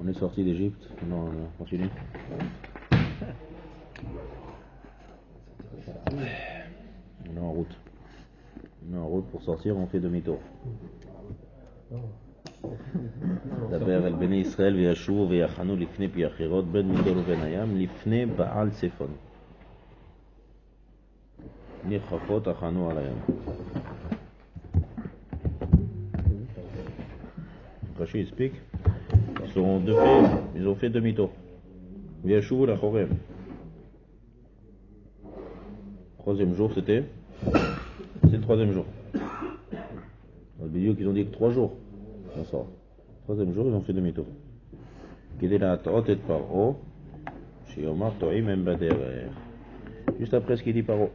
On est sorti d'Égypte, non, on continue. On est en route. On est en route pour sortir, on fait demi-tour. דבר אל בני ישראל וישובו ויחנו לפני פי החירות בין מגדול ובין הים לפני בעל צפון. נחפות החנו על הים. Rashi explique, ils ont fait demi-tour. וישובו לאחוריהם. Troisième jour, c'est le troisième jour. Dans le vidéo qu'ils ont dit que 3 jours. Ça sort. Troisième jour, ils ont fait demi-tour. Juste après ce qu'il dit Paro.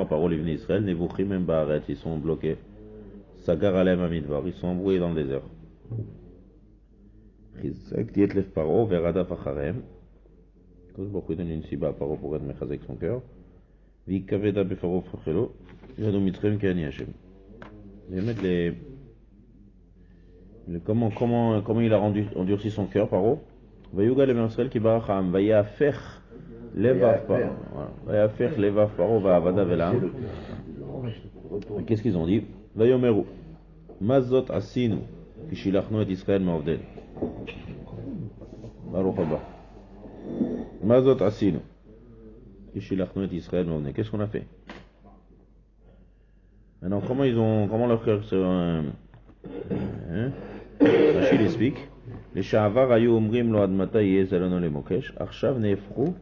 Paro, les venus d'Israël, ils sont bloqués. Sagar alem amidvar, ils sont embrouillés dans le désert. Paro, Verada Facharem. Quand je donne une siba à Paro pour être mechazek son cœur. Vikaveda Befaro Frachelo, Yadou Mitzrayim Kani Hashem. Je vais mettre comment il a endurci son cœur, Paro. Vayuga le Israël qui baracham, vayafer levav Paro. Vayafer levav Paro, vaavada velam. Qu'est-ce qu'ils ont dit? Vayomeru, mazot asinu, kishilachnu et Israël me'ovdel. Baruch haba. Mazot asinu. Qu'est-ce qu'on a fait? Maintenant, comment leur cœur se... Rachid explique. Les Sha'avar ayu omrim lo admata yezalono le mokesh. Arshav nefrou.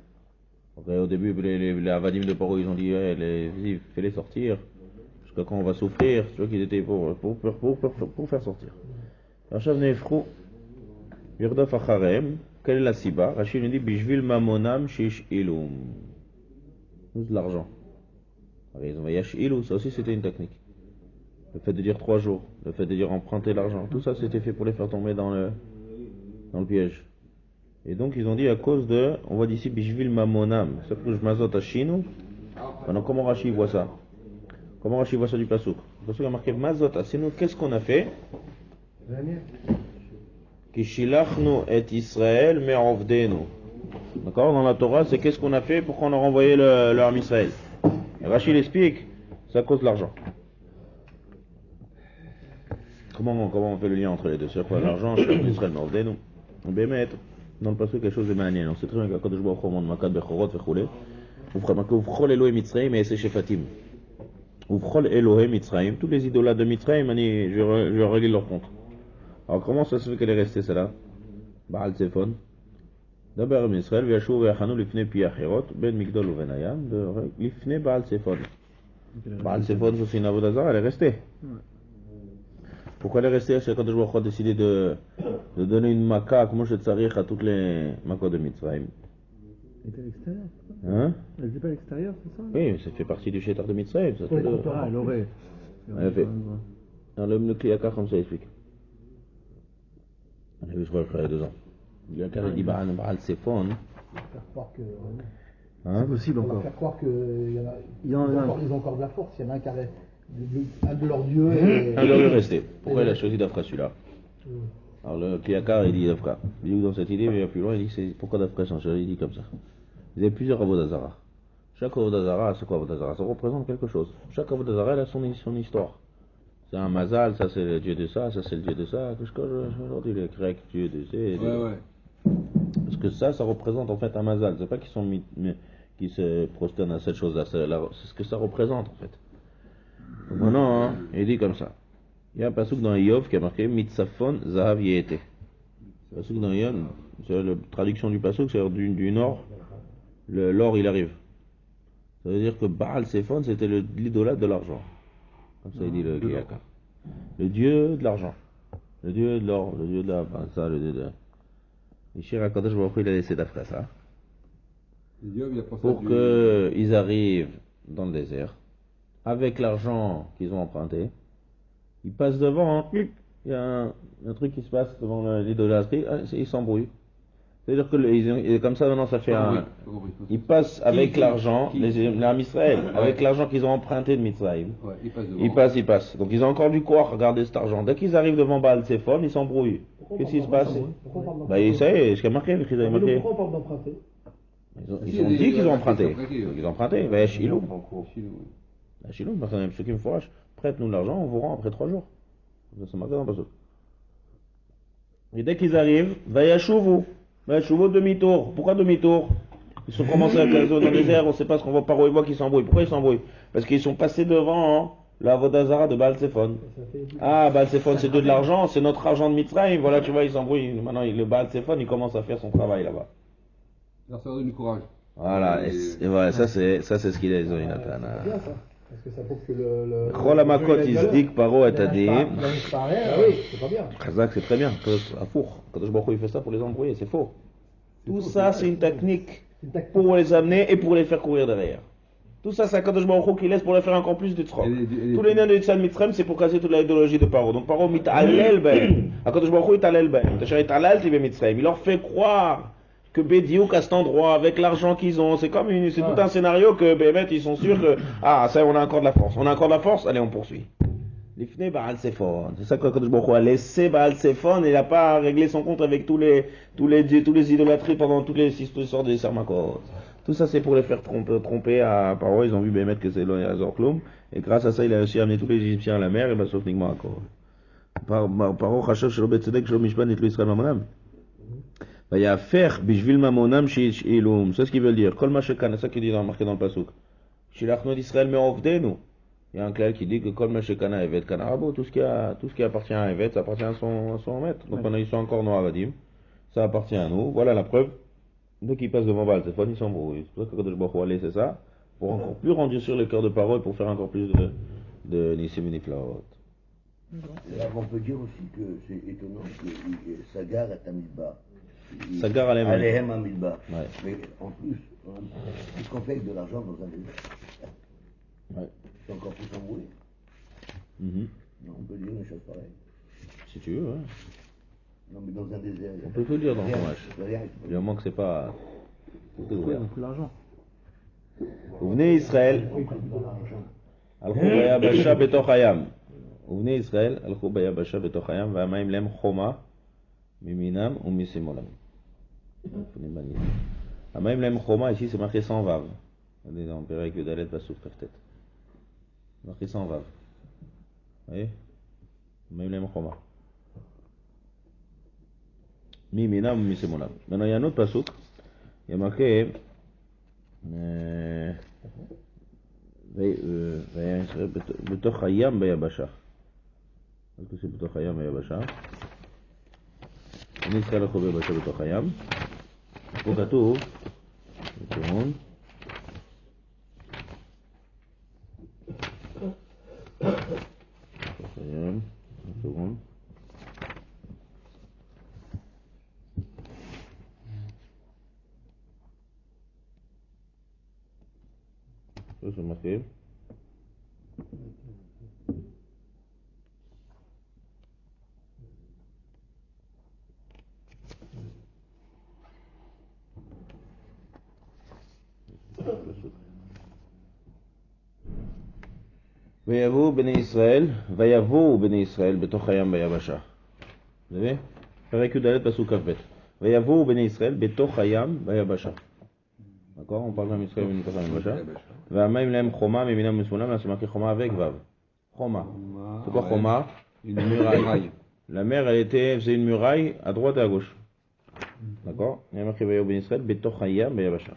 Au début, les avadim de Paro, ils ont dit, fais-les sortir. Jusqu'à quand on va souffrir. Tu vois qu'ils étaient pour faire sortir. Arshav nefrou. Yurdaf acharem. Quelle est la siba? Rachid nous dit, bishvil mamonam shish ilum. De l'argent. Ils ont voyagé ilou, ça aussi c'était une technique. Le fait de dire 3 jours, le fait de dire emprunter l'argent, tout ça c'était fait pour les faire tomber dans le piège. Et donc ils ont dit à cause de, on voit d'ici bishvil mamonam, ça que je mazot à chino. Maintenant comment Rashi voit ça? Comment Rashi voit ça du pasouk? Le pasouk a marqué mazot à chino, qu'est-ce qu'on a fait? Kishilachnu et Israël me'ovdenu. D'accord? Dans la Torah, c'est qu'est-ce qu'on a fait pour qu'on a renvoyé le Ham Israël. Et Rachid explique, c'est à cause de l'argent. Comment on fait le lien entre les deux? C'est quoi l'argent? C'est Israël, mais on peut mettre dans le passage quelque chose de manière. On sait très bien qu'à quand je vois au monde, Makad Bechorot, Fechoulé, vous ferez marquer Ufchol Elohim Mitzrayim et Eshefatim. Ufchol Elohim Mitzrayim, tous les idolâtres de Mitzrayim, je règle leur compte. Alors comment ça se fait qu'elle est restée celle-là? Baal Zephon. D'abord, Israël, Viachou, Viachanu, Lifne, Piachirot, Ben Migdol ou Venayam, Lifne, Baal Zephon. Baal Zephon, c'est une avodazara, elle est restée. Pourquoi elle est restée? C'est quand je vois décider de donner une maca, comme je tsarich à toutes les macas de Mitzrayim. Elle était à l'extérieur, c'est ça? Hein? Elle n'était pas à l'extérieur, c'est ça? Oui, ça fait partie du chétar de Mitzrayim. Ça, elle aurait. Elle fait. Dans le Kliakar, comme ça, il explique. On a vu, je crois, il y a 2 ans. Il y a un carré dit Baal Sephon. Faire croire que. C'est possible encore. Faire croire qu'ils ont encore de la force. Il y en a un carré. Un de leurs dieux. Un de leurs dieux resté. Pourquoi il a choisi d'Afra celui-là? Alors le Kliakar, il dit d'Afra. Il dit dans cette idée, mais il va plus loin, il dit c'est pourquoi d'Afra change. Il dit comme ça. Il y a plusieurs avodazara. Chaque avodazara, c'est quoi avodazara? Ça représente quelque chose. Chaque avodazara, elle a son histoire. C'est un mazal, ça c'est le dieu de ça c'est le dieu de ça. Qu'est-ce que aujourd'hui les Grecs, dieu de ça. Ouais. Parce que ça représente en fait un mazal. C'est pas qu'ils se prosternent à cette chose-là. C'est ce que ça représente en fait. Donc maintenant, il dit comme ça. Il y a un passouk dans Yov qui a marqué Mitzafon Zahav Yete. Le passouk dans Yov, c'est la traduction du passouk, c'est du nord, l'or il arrive. Ça veut dire que Baal Sephon c'était l'idolâtre de l'argent. Comme ça il dit le Kliakar. Le dieu de l'argent. Le dieu de l'or, le dieu de la... ça, le dieu de... Ishir HaKadosh Baruch Hu, il a laissé d'après ça. Pour qu'ils arrivent dans le désert, avec l'argent qu'ils ont emprunté, ils passent devant, il y a un truc qui se passe devant l'idolâtrie, ils s'embrouillent. C'est-à-dire que comme ça maintenant ça fait un... Ils passent avec l'argent, l'armée Israël, avec l'argent qu'ils ont emprunté de Mitzrayim. Ouais, ils passent. Donc ils ont encore du quoi regarder cet argent. Dès qu'ils arrivent devant Baal Zephon, ils s'embrouillent. Qu'est-ce qui se passe? Bah ça y est, ce qui a marqué, pourquoi on parle d'emprunter? Ils ont dit qu'ils ont emprunté. Ils ont emprunté. Va Shilou. Shilou, ceux qui me fourrachent, prête-nous l'argent, on vous rend après 3 jours. C'est marqué dans le passage. Et dès qu'ils arrivent, va Yashouvu. Demi-tour. Pourquoi demi-tour? Ils sont commencés à caser dans le désert, on ne sait pas ce qu'on voit par où ils voient qu'ils s'embrouillent. Pourquoi ils s'embrouillent? Parce qu'ils sont passés devant la Vodazara de Baal Zephon. Ah, Baal Zephon c'est de l'argent, c'est notre argent de Mitzrayim. Voilà, tu vois, ils s'embrouillent. Maintenant, le Baal Zephon, il commence à faire son travail là-bas. Alors ça donne du courage. Voilà, et voilà, ça c'est ce qu'il a dit, Jonathan. C'est bien ça. Parce que ça prouve que le Chol Hamakot, il se dit que Paro est à dire. Oui, c'est pas bien. Chazak, c'est très bien. À four. Quand je vois il fait ça pour les embrouiller, c'est faux. Tout ça, c'est une technique pour les amener et pour les faire courir derrière. Tout ça, c'est Akadosh Baruch Hu qui laisse pour leur faire encore plus de troc. Tous les nains de Yitzhak Mitzrayim, c'est pour casser toute l'idéologie de Paro. Donc Paro mit'alel b'hem. Akadosh Baruch Hu it'alel b'hem. T'achar it'alal t'ibé Mitzrayim. Il leur fait croire que Bédiouk à cet endroit, avec l'argent qu'ils ont, c'est comme c'est tout un scénario que Bémet, ils sont sûrs que, ça, on a encore de la force. On a encore de la force, allez, on poursuit. L'ifne Baal Zephon. C'est ça que Kadosh Baruch Hu a laissé Baal Zephon, et il n'a pas réglé son compte avec tous les idolâtries pendant toutes les histoires des Sarmakot. Tout ça, c'est pour les faire tromper à Paro. Ils ont vu Bémet que c'est l'Azor Klum, et grâce à ça, il a réussi à amener tous les Égyptiens à la mer, et bah, sauf Nigma encore. Paro, Chachav, Shelo Bet Tzedek, Shelo Mishpan, et tout Israël Mamonam. Il y a faire bishvil mamonam shilum, c'est ce qu'il veut dire. Kol mashekana, c'est ça qu'il dit marqué dans le pasuk. Shilachnu d'Israël me'ovdenu. Il y a un clair qui dit que kol mashekana evet kanarabo, tout ce qui appartient à Evet, ça appartient à son maître. Donc pendant ils sont encore noirs Avadim, ça appartient à nous. Voilà la preuve. Dès qu'ils passent devant Baal Zephon, ils s'embrouillent. C'est pour ça que Kadosh Baruch Hu a laissé ça, pour encore plus rendre sur le cœur de parole, pour faire encore plus de Nissim Niflaot. On peut dire aussi que c'est étonnant que Sagar est à Midbar. Sagar Alehem Amidba. Ouais. Mais en plus, puisqu'on fait avec de l'argent dans un désert, c'est encore plus embrouillé. On peut dire une chose pareille. Si tu veux, ouais. Non, mais dans un désert. On peut tout dire dans ton match. Du moment que c'est pas. Ils n'ont plus l'argent. Vous venez Israël. Al-Khou Bayabasha Betoch Hayam. Vous venez Israël. Al-Khou Bayabasha Betoch Hayam. Va'amaim lem Choma. Miminam ou Misimolam. Amaim lem Choma, ici c'est marqué sans vav. On est dans Perek Yudalet Pasuk Kaftet. Marqué sans vav. Vous voyez? Amaim lem Choma. Miminam ou Misimolam. Maintenant il y a un autre Pasuk. Il y a marqué. Betoch Hayam Bayabasha. Est-ce que c'est Betoch Hayam Bayabasha? אני ישראל לחובר בשב בתוך הים. פה כתוב, בתיאון, בתוך הים, בתיאון. זה מתחיל. ויבואו בני ישראל בתוך הים ביבשה. זה ו? פרק י"ד פסוק כ"ב. ויבואו בני ישראל בתוך הים ביבשה. D'accord? On parle d'un Israël בתוך הים ביבשה. והמים להם חומה מימינם ומשמאלם, c'est marqué חומה avec vav. Choma. C'est quoi Choma? Une muraille. La mer, elle faisait une muraille à droite et à gauche. D'accord? Il y a marqué Vayav ben Israël, Betoch Hayam, Bayabasha.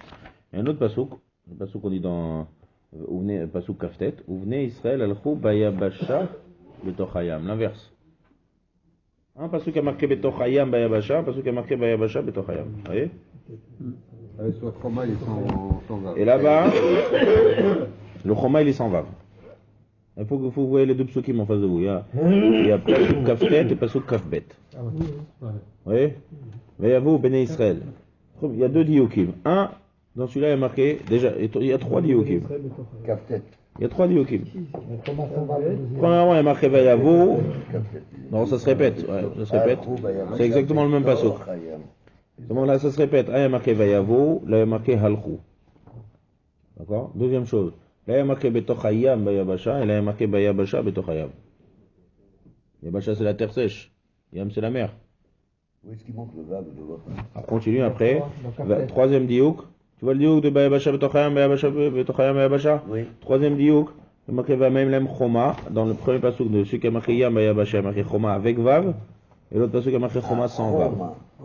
Il y a un autre pasouk, le pasouk qu'on dit dans pasouk Kaftet, où venez Israël, Al-Khou, Bayabasha, Betoch Hayam, l'inverse. Un pasouk a marqué Betoch Hayam, Bayabasha, un pasouk a marqué Bayabasha, Betoch Hayam. Vous voyez? Soit Choma, il est sans vav. Et là-bas, le Choma, il est sans vav. Il faut que vous voyez les deux psukim en face de vous. Il y a pasouk Kaftet et pasouk Kafbet. Vous voyez? Vayavo Bnei Israël. Il y a deux diokim. Un, dans celui-là, il y a marqué, déjà, il y a trois diokim. Il y a trois diokim. Premièrement, il y a marqué Vayavo. Non, ça se répète. Ouais, ça se répète. C'est exactement le même pasouk. Donc là, ça se répète. Là, il y a marqué Vayavo, là, il y a marqué Halchou. D'accord? Deuxième chose. Là, il y a marqué Betoch Hayam Bayabasha, et là, il y a marqué Bayabasha Betoch Hayam. Yabasha, c'est la terre sèche. Yam, c'est la mer. Où est-ce qu'il manque le vav de votre... On continue après. Troisième diouk. Tu vois le diouk de Bayabasha Betoch Hayam, Bayabasha Betoch Hayam, Bayabasha? Oui. Troisième diouk. Il y a marqué Vamem Lem Choma. Dans le premier passouk de celui qui a marqué Yam Bayabasha, il y a marqué Choma avec Vav. Et l'autre passouk qui a marqué Choma sans Vav.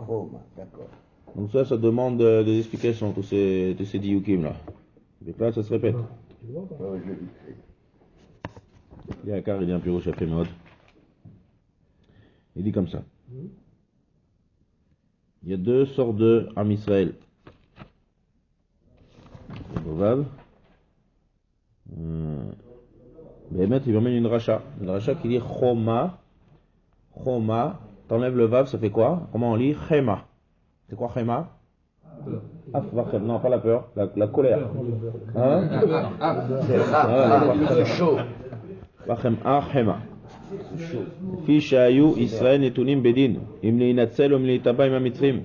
Choma, d'accord. Donc ça demande des explications, tous ces dioukim là. Et là, ça se répète. Ouais, je l'ai vu. Il y a un quart, il y a un Pirouche après mode. Il dit comme ça. Il y a deux sortes de Am Israël. Vav. Bémet, il emmène une racha. Une racha qui dit Choma. Choma. T'enlèves le Vav, ça fait quoi? Comment on lit? Chema. C'est quoi Chema? Non, pas la peur, la colère. Hein? C'est chaud. Chema. Fi shayu Israël netunim bedin. Im leinatzel ou leitaba im amitrim.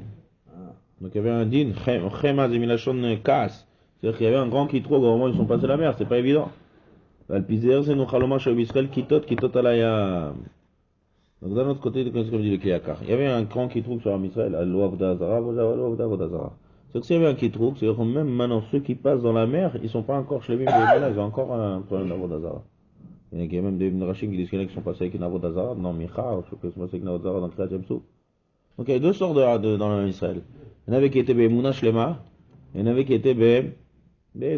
Donc il y avait un din. Chema c'est milachon kas. C'est-à-dire qu'il y avait un grand kitrog au moment où ils sont passés la mer, c'est pas évident. Alpizer c'est nous chaloma shayu Israël kitot alayam. Donc d'un autre côté, comme dit le Kliyakar, il y avait un grand kitrouk sur Israël, Al-Wavda Zara, c'est que s'il y avait un kitrouk, c'est que même maintenant ceux qui passent dans la mer, ils sont pas encore shlemim de ils ont encore un problème d'Avoda Zara. Il y a même des Rachim qui disent qu'il y en a qui sont passés avec une Avoda Zara, non Micha, je sais pas si c'est avec une Avoda Zara dans Kriyat Yamsou. Donc il y a deux sortes dans Israël. Il y en avait qui étaient Be'emuna Shlema, et il y en avait qui étaient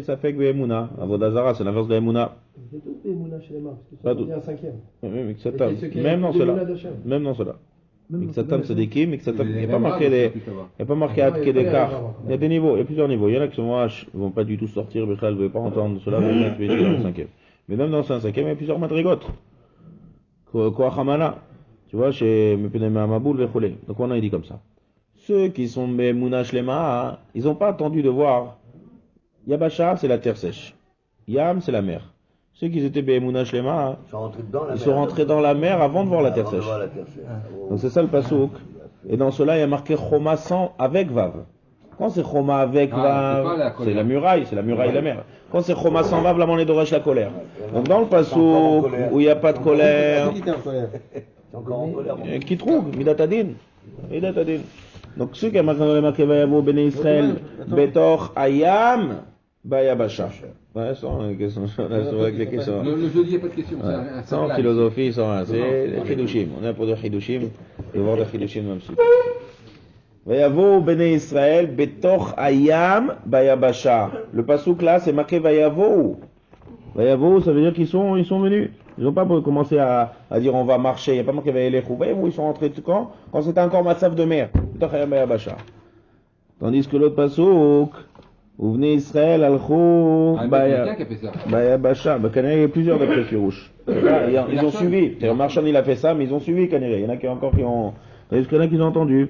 Safek Be'emuna. Avoda Zara, c'est l'inverse de Be'emuna. C'est tout Be'emuna Shlema, Pas parce qu'ils sont un cinquième. Même dans cela. Même dans cela. Miksatam Sadikim, Miksatam, il n'y a pas marqué à Kedekar. Il y a des niveaux, il y a plusieurs niveaux. Il y en a qui sont H, ils ne vont pas du tout sortir, Bechal ne veut pas entendre cela, mais dans le cinquième. Mais même dans le cinquième, il y a plusieurs madrigotes. Koachamana, tu vois, chez Mepenema Maboul, Vecholé. Donc on a dit comme ça. Ceux qui sont Mouna Shlema, ils n'ont pas attendu de voir. Yabasha, c'est la terre sèche. Yam, c'est la mer. Ceux qui étaient Be'emuna Shlema, ils sont rentrés dans la mer avant de voir la terre sèche. Donc c'est ça le pasouk. Et dans cela, il y a marqué Choma sans avec Vav. Quand c'est Choma avec Vav, c'est la muraille et la mer. Quand c'est Choma sans Vav, là on est d'orage la colère. Donc dans le pasouk où il n'y a pas de colère, qui trouve Midatadin. Donc ceux qui ont marqué Vayavo Bene Israël, Betoch Ayam, Bayabasha. Ouais, sans les questions. Le jeudi, il n'y a pas de questions. Ouais. Sans philosophie, c'est les Chidushim. On est pour des Chidushim, et voir des Chidushim même si. Vayavo Bene Israël, Betoch Ayam, Bayabasha. Le pasouk là, c'est marqué Vayavo. Vayavo, ça veut dire qu'ils sont venus. Ils n'ont pas commencé à dire on va marcher. Il n'y a pas marqué Vayelechou. Vayavo, ils sont rentrés quand c'était encore Matzav de mer. Betoch Ayam, Bayabasha. Tandis que l'autre pasouk, vous venez Israël, Al-Khou, Bayabasha. Il y a plusieurs d'après Firouche. Ils ont suivi. Marchand il a fait ça, mais ils ont suivi Kaniré. Il y en a qui encore qui ont. Tandis qu'il y en a qui ont entendu.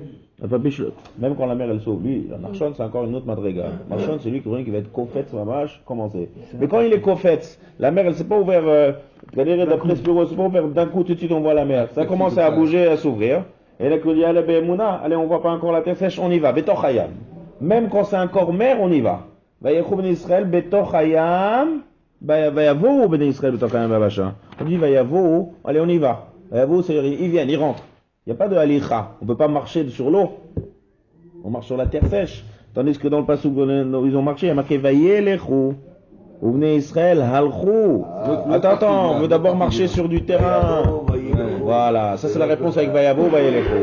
Même quand la mer elle sauve, lui, Marchand c'est encore une autre madriga. Marchand c'est lui qui va être kofetz, mamash, commencer. Mais quand il est kofetz, la mer elle s'est pas ouverte. Kaniré d'après Firouche, c'est pas ouvert d'un coup tout de suite on voit la mer. Ça commence à bouger, à s'ouvrir. Et là, quand il y a la Be'emuna, allez, on voit pas encore la terre sèche, on y va. Betoch Hayam. Même quand c'est encore mer, on y va. Vayechou ben Israël, Betoch Hayam, Vayavo ben Israël, Betoch Hayam, Bayabasha. On dit Vayavo, allez, on y va. Vayavo, c'est ils viennent, ils rentrent. Il n'y a pas de halicha. On ne peut pas marcher sur l'eau. On marche sur la terre sèche. Tandis que dans le passage où ils ont marché, il y a marqué Vayelechou. Vous venez Israël, Halchou. Attends, on veut d'abord marcher sur du terrain. Voilà, ça c'est la réponse avec Vayavo, Vayelechou.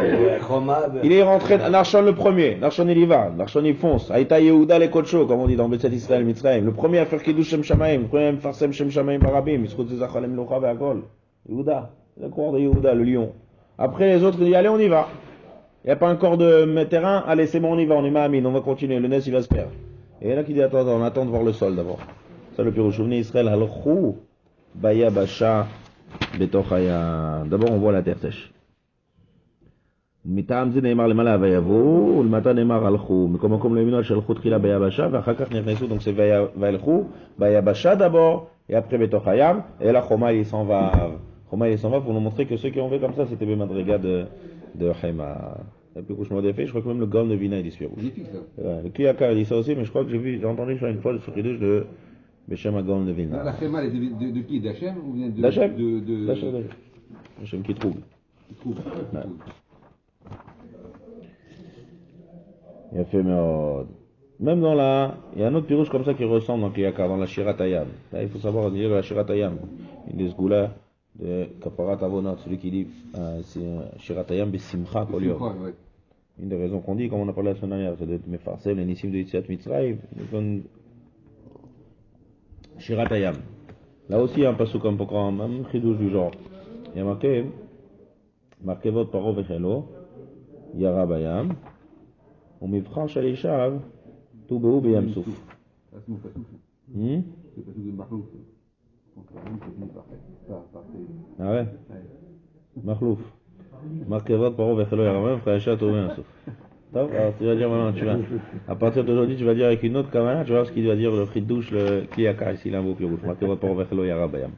Il est rentré, Narshon le premier, Narshon il y va, Narshon il fonce. Aïta Yehuda les Kocho, comme on dit dans Betset Israël Mitzrayim. Le premier à faire Kiddush Shem Shamaim, le premier à faire Shem Shamaim Barabim, il se trouve des Achalem Locha Ve'akol. Yehuda, la cour de Yehuda, le lion. Après les autres, il dit allez, on y va. Il n'y a pas encore de terrain, allez, c'est bon, on y va, on est Mahamine, on va continuer, le Nes il va se perdre. Et il y en a qui dit attends, on attend de voir le sol d'abord. Ça le Pirouche, venez Israël, Al-Khou, Bayabasha, Betochaya. D'abord on voit la terre sèche. Mitam Neymar le Mala Vayavo, le matin Neymar Al-Khou. Mais comme le minage Al-Khou Trila Bayabasha, Vachakach Nernesu, donc c'est Vayalkhou, Bayabasha d'abord, et après Betochayam, et là Choma il s'en va. Choma il s'en va pour nous montrer que ceux qui ont fait comme ça, c'était Bemadrega de Chema. Et puis Kouchma d'effet, je crois que même le Gaon de Vina il dit Spirouche. Magnifique ça. Ouais, le Kliyakar dit ça aussi, mais je crois que j'ai entendu sur une fois le Fridush de Beshem Gaon de Vina. La Khema, elle est de qui? D'Hachem ou bien de. D'Hachem. D'Hachem. Hachem qui trouve. Qui trouve. Ouais. Il a fait, mais même dans la. Il y a un autre pirouche comme ça qui ressemble dans Kliyakar, dans la Shiratayam. Il faut savoir dire la Shiratayam. Il y a des sgoulas de Kaparat Avonat, celui qui dit c'est Shiratayam Besimcha Koliom. Une des raisons qu'on dit, comme on a parlé la semaine dernière, c'est d'être Mefarsel, les Nissim de Yitziat Mitzrayim, Shiratayam. Là aussi, il y a un pasuk un peu grand, même chidouche du genre. Il y a marqué votre paro vechelo, Yara Bayam, ou Mifra Shalishav, Toubou Beyam Souf. C'est le pasuk de Mahlouf. Ah ouais? Mahlouf. Marqué votre paro vechelo, Yara Bayam, Frachat Toubou Beyam Souf. Alors, tu vas dire maintenant, à partir d'aujourd'hui, tu vas dire avec une autre kamana, tu vas voir ce qu'il va dire le chidouche, le kliyakar, ici, il a un beau pirouche. Marqué votre paro vechelo, Yara Bayam.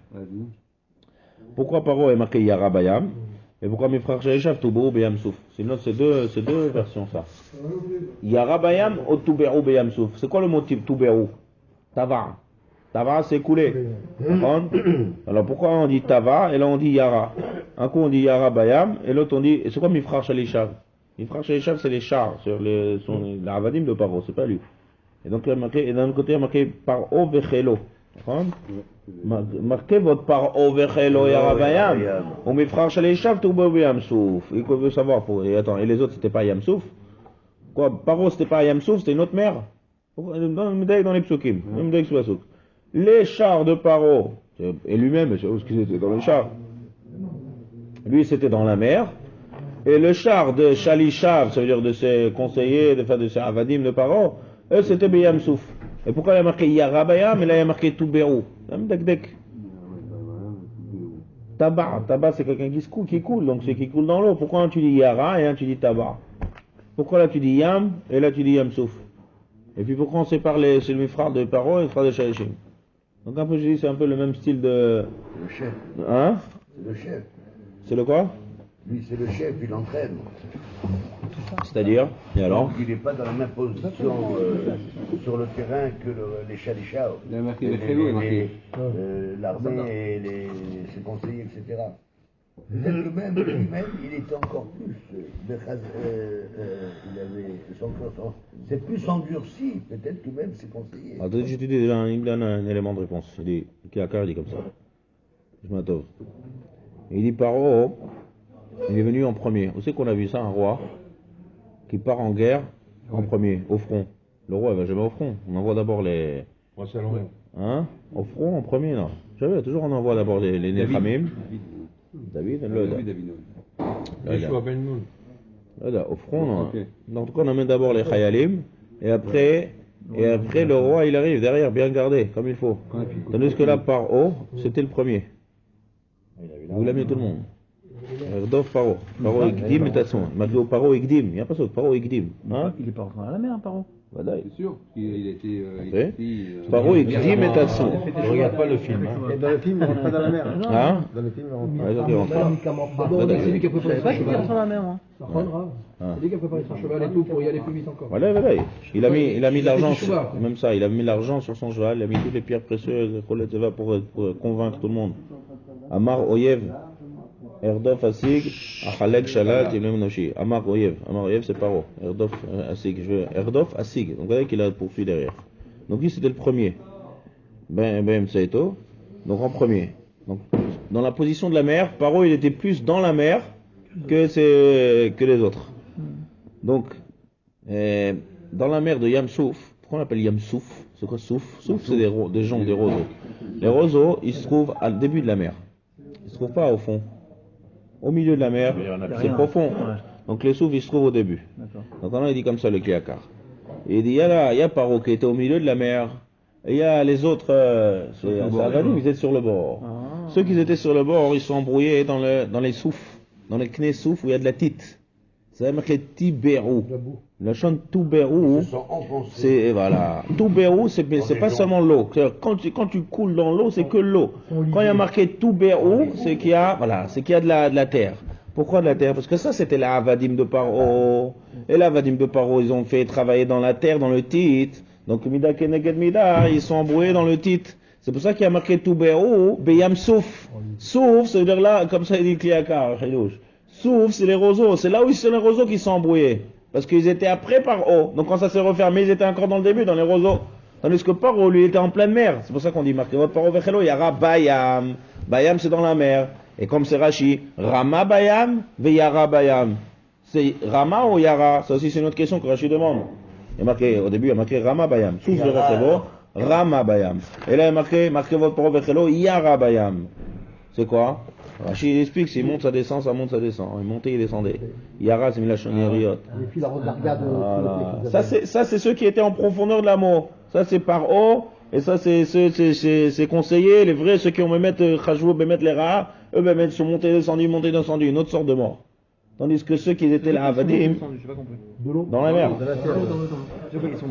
Pourquoi paro est marqué Yara Bayam? Et pourquoi mes frères Shalishav Toubou Beyam Souf? C'est deux versions ça. Yara Bayam ou Toubou Beyam Souf? C'est quoi le motif Toubou? Tava. Tava c'est coulé. Alors pourquoi on dit Tava et là on dit Yara? Un coup on dit Yara Bayam et l'autre on dit. Et c'est quoi mes frères Shalishav? Mes frères Shalishav c'est les chars sur les Avadim de Paro, c'est pas lui. Et donc il y a marqué, et d'un autre côté il y a marqué Paro Vechelo. Marquez votre par Overhelo Yarabayam. On mes frères Shalishav Toubou Yamsouf. Et qu'on veut savoir pour. Et attends, et les autres c'était pas Yamsouf? Quoi, Paro c'était pas Yamsouf, c'était une autre mer? Dans les psukim. Les chars de Paro, et lui-même, ce qu'ils étaient dans les chars. Lui c'était dans la mer. Et le char de Shalishav, ça veut dire de ses conseillers, de ses avadim de Paro, eux c'était Beyamsouf. Et pourquoi il y a marqué Yarabayam et là il y a marqué Toubérou? Tabar c'est quelqu'un qui coule, donc c'est qui coule dans l'eau. Pourquoi tu dis Yara et un tu dis Tabar? Pourquoi là tu dis Yam et là tu dis Yamsouf? Et puis pourquoi on sépare les frères de Paro et les frères de Shalishim? Donc un peu je dis c'est un peu le même style de. Le chef. Hein? C'est le chef. C'est le quoi? Lui c'est le chef, il entraîne. C'est-à-dire? Et alors? Donc, il n'est pas dans la même position sur le terrain que les Shalishav. Il a marqué Vechelo, l'armée et ses conseillers, etc. Peut-être que même lui-même, il était encore plus. C'est plus endurci, peut-être que même ses conseillers. Attends, je te dis déjà, il me donne un élément de réponse. Il dit, Kliyakar, il dit comme ça. Je m'attends. Il dit, Paro, il est venu en premier. Vous savez qu'on a vu ça, un roi qui part en guerre en premier, au front. Le roi, il va jamais au front. On envoie d'abord les. Hein? Au front en premier, non. Jamais, toujours on envoie d'abord les Nechamim. David, au front, non. Okay. En tout cas, on amène d'abord les Chayalim, et après le roi, il arrive derrière, bien gardé, comme il faut. Tandis que là, par haut, c'était le premier. Vous l'amenez tout le monde. Erdov Paro. Paro Igdim et Tatson. Malgré au Paro Igdim. Il n'y a pas ça, Paro Igdim. Hein? Il est pas rentré dans la mer, Paro. C'est sûr, il a été. Paro Igdim et Tatson. Je regarde pas le film. Et dans le film, il ne rentre pas dans la mer. Hein? Dans le film, il rentre pas. D'abord, c'est lui qui a préparé son cheval. Il rentre dans la mer, moi. Ça prendra. C'est lui qui a préparé son cheval et tout pour y aller plus vite encore. Voilà. Il a mis l'argent, même ça, il a mis l'argent sur son cheval, il a mis toutes les pierres précieuses, pour convaincre tout le monde. Amar Oyev. Erdof Asig, Achalek Shalat, Ilem Noshi. Amar Oyev c'est Paro. Erdof Asig, Erdof Asig. Donc vous voyez qu'il a poursuivi derrière. Donc lui c'était le premier. Ben Saito. Donc en premier. Donc dans la position de la mer, Paro il était plus dans la mer que les autres. Donc dans la mer de Yamsouf, pourquoi on appelle Yamsouf? C'est quoi Souf? Souf c'est des joncs, des roseaux. Les roseaux ils se trouvent au début de la mer. Ils se trouvent pas au fond. Au milieu de la mer, c'est profond. Ouais. Donc les soufs, ils se trouvent au début. Donc on a dit comme ça le Kliyakar. Il dit, il y a Paro qui était au milieu de la mer, et il y a les autres, ils étaient sur le bord. Ah. Ceux qui étaient sur le bord, ils sont embrouillés dans les soufs, dans les knés soufs où il y a de la tite. C'est marqué Tibérou. Le chant Toubérou, c'est voilà. Toubérou, c'est pas seulement l'eau. Quand tu coules dans l'eau, c'est que l'eau. Quand il y a marqué Toubérou, c'est qu'il y a de la terre. Pourquoi de la terre? Parce que ça, c'était la Avadim de Paro. Et la Avadim de Paro, ils ont fait travailler dans la terre, dans le titre. Donc, Mida Keneged Mida, ils sont embrouillés dans le titre. C'est pour ça qu'il y a marqué Toubeou, Beyam Souf. Souf, ça veut dire là, comme ça il dit Kliakar, Khidouche. Souf, c'est les roseaux. C'est là où c'est les roseaux qui sont embrouillés. Parce qu'ils étaient après Paro. Donc, quand ça s'est refermé, ils étaient encore dans le début, dans les roseaux. Tandis que Paro, lui, était en pleine mer. C'est pour ça qu'on dit marqué votre Paro Vechelo, Yara Bayam. Bayam, c'est dans la mer. Et comme c'est Rashi, Rama Bayam, Veyara Bayam. C'est Rama ou Yara? Ça aussi, c'est une autre question que Rashi demande. Il y a marqué, au début, il y a marqué Rama Bayam. Souf Vechelo, Rama Bayam. Et là, il y a marqué votre Paro Vechelo, Yara Bayam. C'est quoi? Rashi il explique, s'il monte, ça descend, ça monte, ça descend. Il montait, il descendait. Yara, c'est Milachonieriot. Et puis la regarde. Voilà. Ça, c'est ceux qui étaient en profondeur de l'amour. Ça, c'est par haut. Et ça, c'est conseillé. Les vrais, ceux qui ont mettre Khajou, mettre les rats, eux, sont montés, descendus, une autre sorte de mort. Tandis que ceux qui étaient là, Avadim, dans la mer.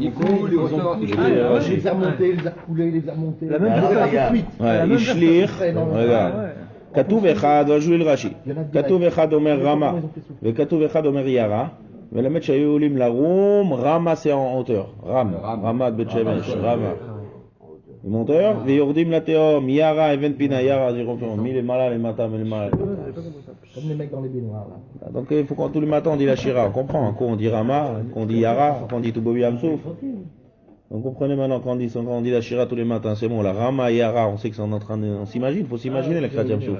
Ils coulent, ils ressortent. Il les a remontés, il les a coulés, il les a remontés. La même Ouais, Ishlir, regarde. Katouv Echad, va jouer le Rashi. Katouv Echad Omer Rama. Le Katouv Echad Omer Yara. Mais la mettre chez Olim la Roum, Rama c'est en hauteur. Rama de Betchemesh, Rama. Les monteurs, les Yordim la Théom, Yara, Even Pina, Yara, j'ai confiance. Les malades, les matins, les malades. Comme les mecs dans les baignoires. Là. Donc il faut qu'on tous les matins on dit la Shira, on comprend. Quand on dit Rama, quand on dit Yara, quand on dit Toubobi Amsouf. Donc comprenez maintenant quand on dit la Shira tous les matins, c'est bon, la Rama, Yara, on sait que c'est en train de. On s'imagine, il faut s'imaginer la Kriyat Yamsouf.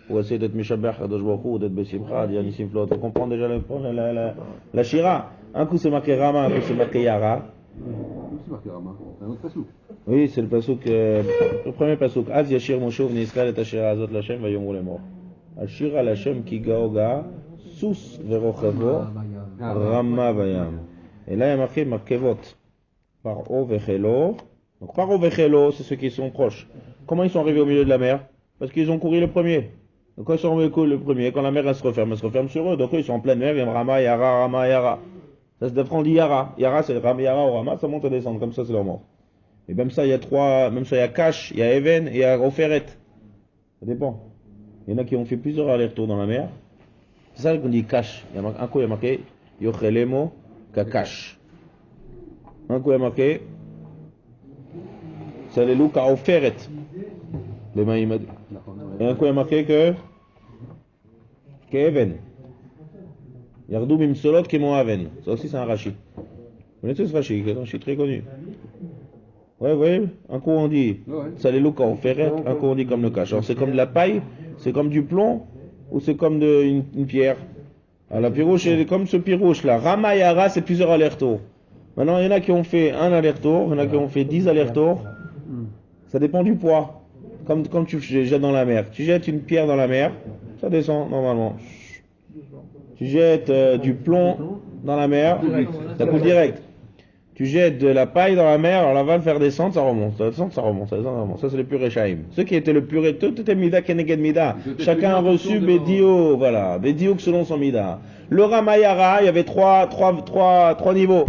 Pour essayer d'être Meshabach, Kadosh Baruch Hu, d'être Bessimcha, d'Yanissim Flot. On comprend déjà la Shira. Un coup c'est marqué Rama, un coup c'est marqué Yara. C'est marqué Rama, c'est un autre pasouk. Oui, c'est le pasouk, le premier pasouk. Az Yashir Moshe V'Nisrael et Ashira Azot Lachem Vayomru les morts. Ashira Lachem Ki Gaoga Sus Verochavo Rama Vayam. Et là il y a marqué Markevot. Paro Vechelo. Donc Paro Vechelo, c'est ceux qui sont proches. Comment ils sont arrivés au milieu de la mer? Parce qu'ils ont couru le premier. Donc quand ils sont arrivés le premier, quand la mer elle se referme sur eux. Donc eux ils sont en pleine mer, il y a Rama Yara, Rama Yara. Ça se défend, on dit Yara. Yara c'est Rama Yara ou Rama, ça monte et descend, comme ça c'est leur mort. Et même ça il y a trois, même ça il y a Kash, il y a Even et il y a Oferet. Ça dépend. Il y en a qui ont fait plusieurs allers-retours dans la mer. C'est ça qu'on dit Kash. Un coup il y a marqué Yochelemo Kakash. Un coup il y a marqué Salelou Ka Oferet. Le Maïmad. Et un coup il y a marqué que Even. Yardou Mimsolot Kemo Aven. Ça aussi c'est un Rashi. Vous connaissez ce Rashi? C'est un Rashi très connu. Ouais, vous voyez, un coup on dit Salelou Ka Oferet, un coup on dit comme le Kash. Alors c'est comme de la paille, c'est comme du plomb, ou c'est comme une pierre. Alors la pirouche, c'est comme ce pirouche là. Rama Yara, c'est plusieurs allers-retours. Maintenant, il y en a qui ont fait un aller-retour, il y en a qui ont fait 10 allers-retours. Ça dépend du poids. Comme quand tu jettes dans la mer. Tu jettes une pierre dans la mer, ça descend normalement. Tu jettes du plomb dans la mer, ça coule direct. Tu jettes de la paille dans la mer, alors là va le faire descendre, ça remonte, ça descend, ça remonte, ça descend, ça remonte. Ça c'est le pur Rechaim. Ceux qui étaient le pur et tout était Mida Keneged Mida. Chacun a reçu Bédio, voilà, Bédio selon son Mida. Le Ramayara, il y avait trois niveaux.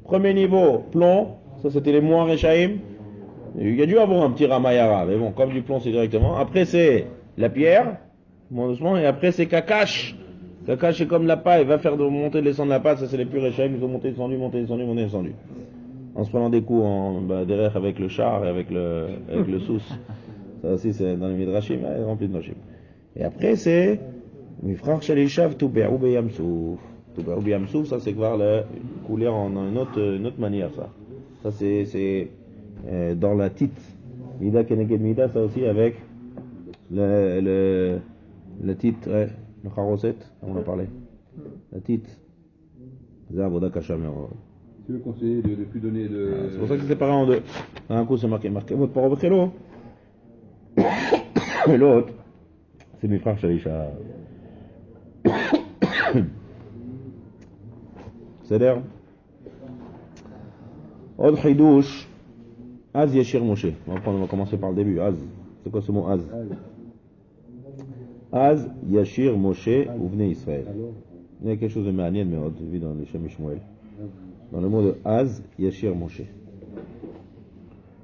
Premier niveau, plomb, ça c'était les moins Rechaim. Il y a dû avoir un petit Ramayara, mais bon, comme du plomb c'est directement. Après c'est la pierre, doucement, et après c'est Kakash. Kakash c'est comme la paille, va faire de monter, descendre la paille, ça c'est les purs Rechaim, ils ont monté, descendu, monté, descendu, monté, descendu. En se prenant des coups derrière avec le char et avec le sous. Ça aussi c'est dans les Midrashim, rempli de Noshim. Et après c'est Mifrach Shalishav Toube'ou Beyamsouf. Toube'ou Beyamsouf, ça c'est voir le couler en une autre manière ça. Ça c'est dans la tite. Mida Keneged Mida, ça aussi avec le titre, le charoset, on en a parlé. La titre. Zavoda Kacham. Tu veux conseiller de plus donner de. C'est pour ça que c'est séparé en deux. Un coup c'est marqué votre parole Bechelo. Et l'autre, c'est mes frères Shalisha. C'est-à-dire, Od Hidouche, Az Yashir Moshe. On va commencer par le début. Az. C'est quoi ce mot Az? Az Yashir Moshe Ouvne Israël. Il y a quelque chose de manière, mais on vu dans les Shem Shmuel. Dans le mot de Az Yashir Moshe. Il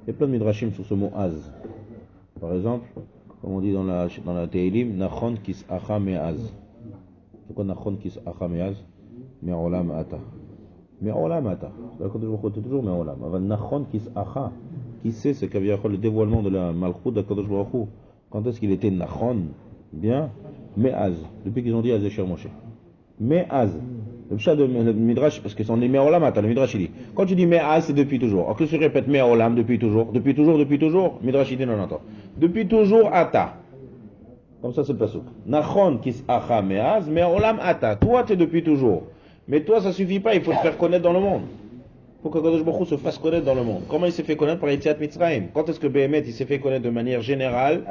y a plein de midrashim sur ce mot Az. Par exemple, comme on dit dans la Teilim, Nachon Kis'acha Me'az. C'est quoi Nachon Kis Acha Meaz Me'olam Ata. Me'olam Ata. C'est toujours Me'olam. Aval Nachon Kis Acha. Qui sait, c'est qu'il y a le dévoilement de la Malchut d'Akadosh Baruch Hu. Quand est-ce qu'il était Nachon? Bien. Me'az. Depuis qu'ils ont dit Azécher Moshe. Me'az. Le pshat de Midrash, parce que c'est en Me'olam Ata, le Midrash il dit. Quand tu dis Me'az, c'est depuis toujours. Alors que tu répètes Me'olam depuis toujours? Depuis toujours, depuis toujours? Midrash il dit non, attends. Depuis toujours Ata. Comme ça c'est le pasuk. Nachon Kis Acha Me'az, Me'olam Ata. Toi tu es depuis toujours. Mais toi ça suffit pas, il faut te faire connaître dans le monde. Il faut que Kadosh Baruch Hu se fasse connaître dans le monde. Comment il s'est fait connaître? Par Yetziat Mitzrayim. Quand est-ce que Behemet il s'est fait connaître de manière générale?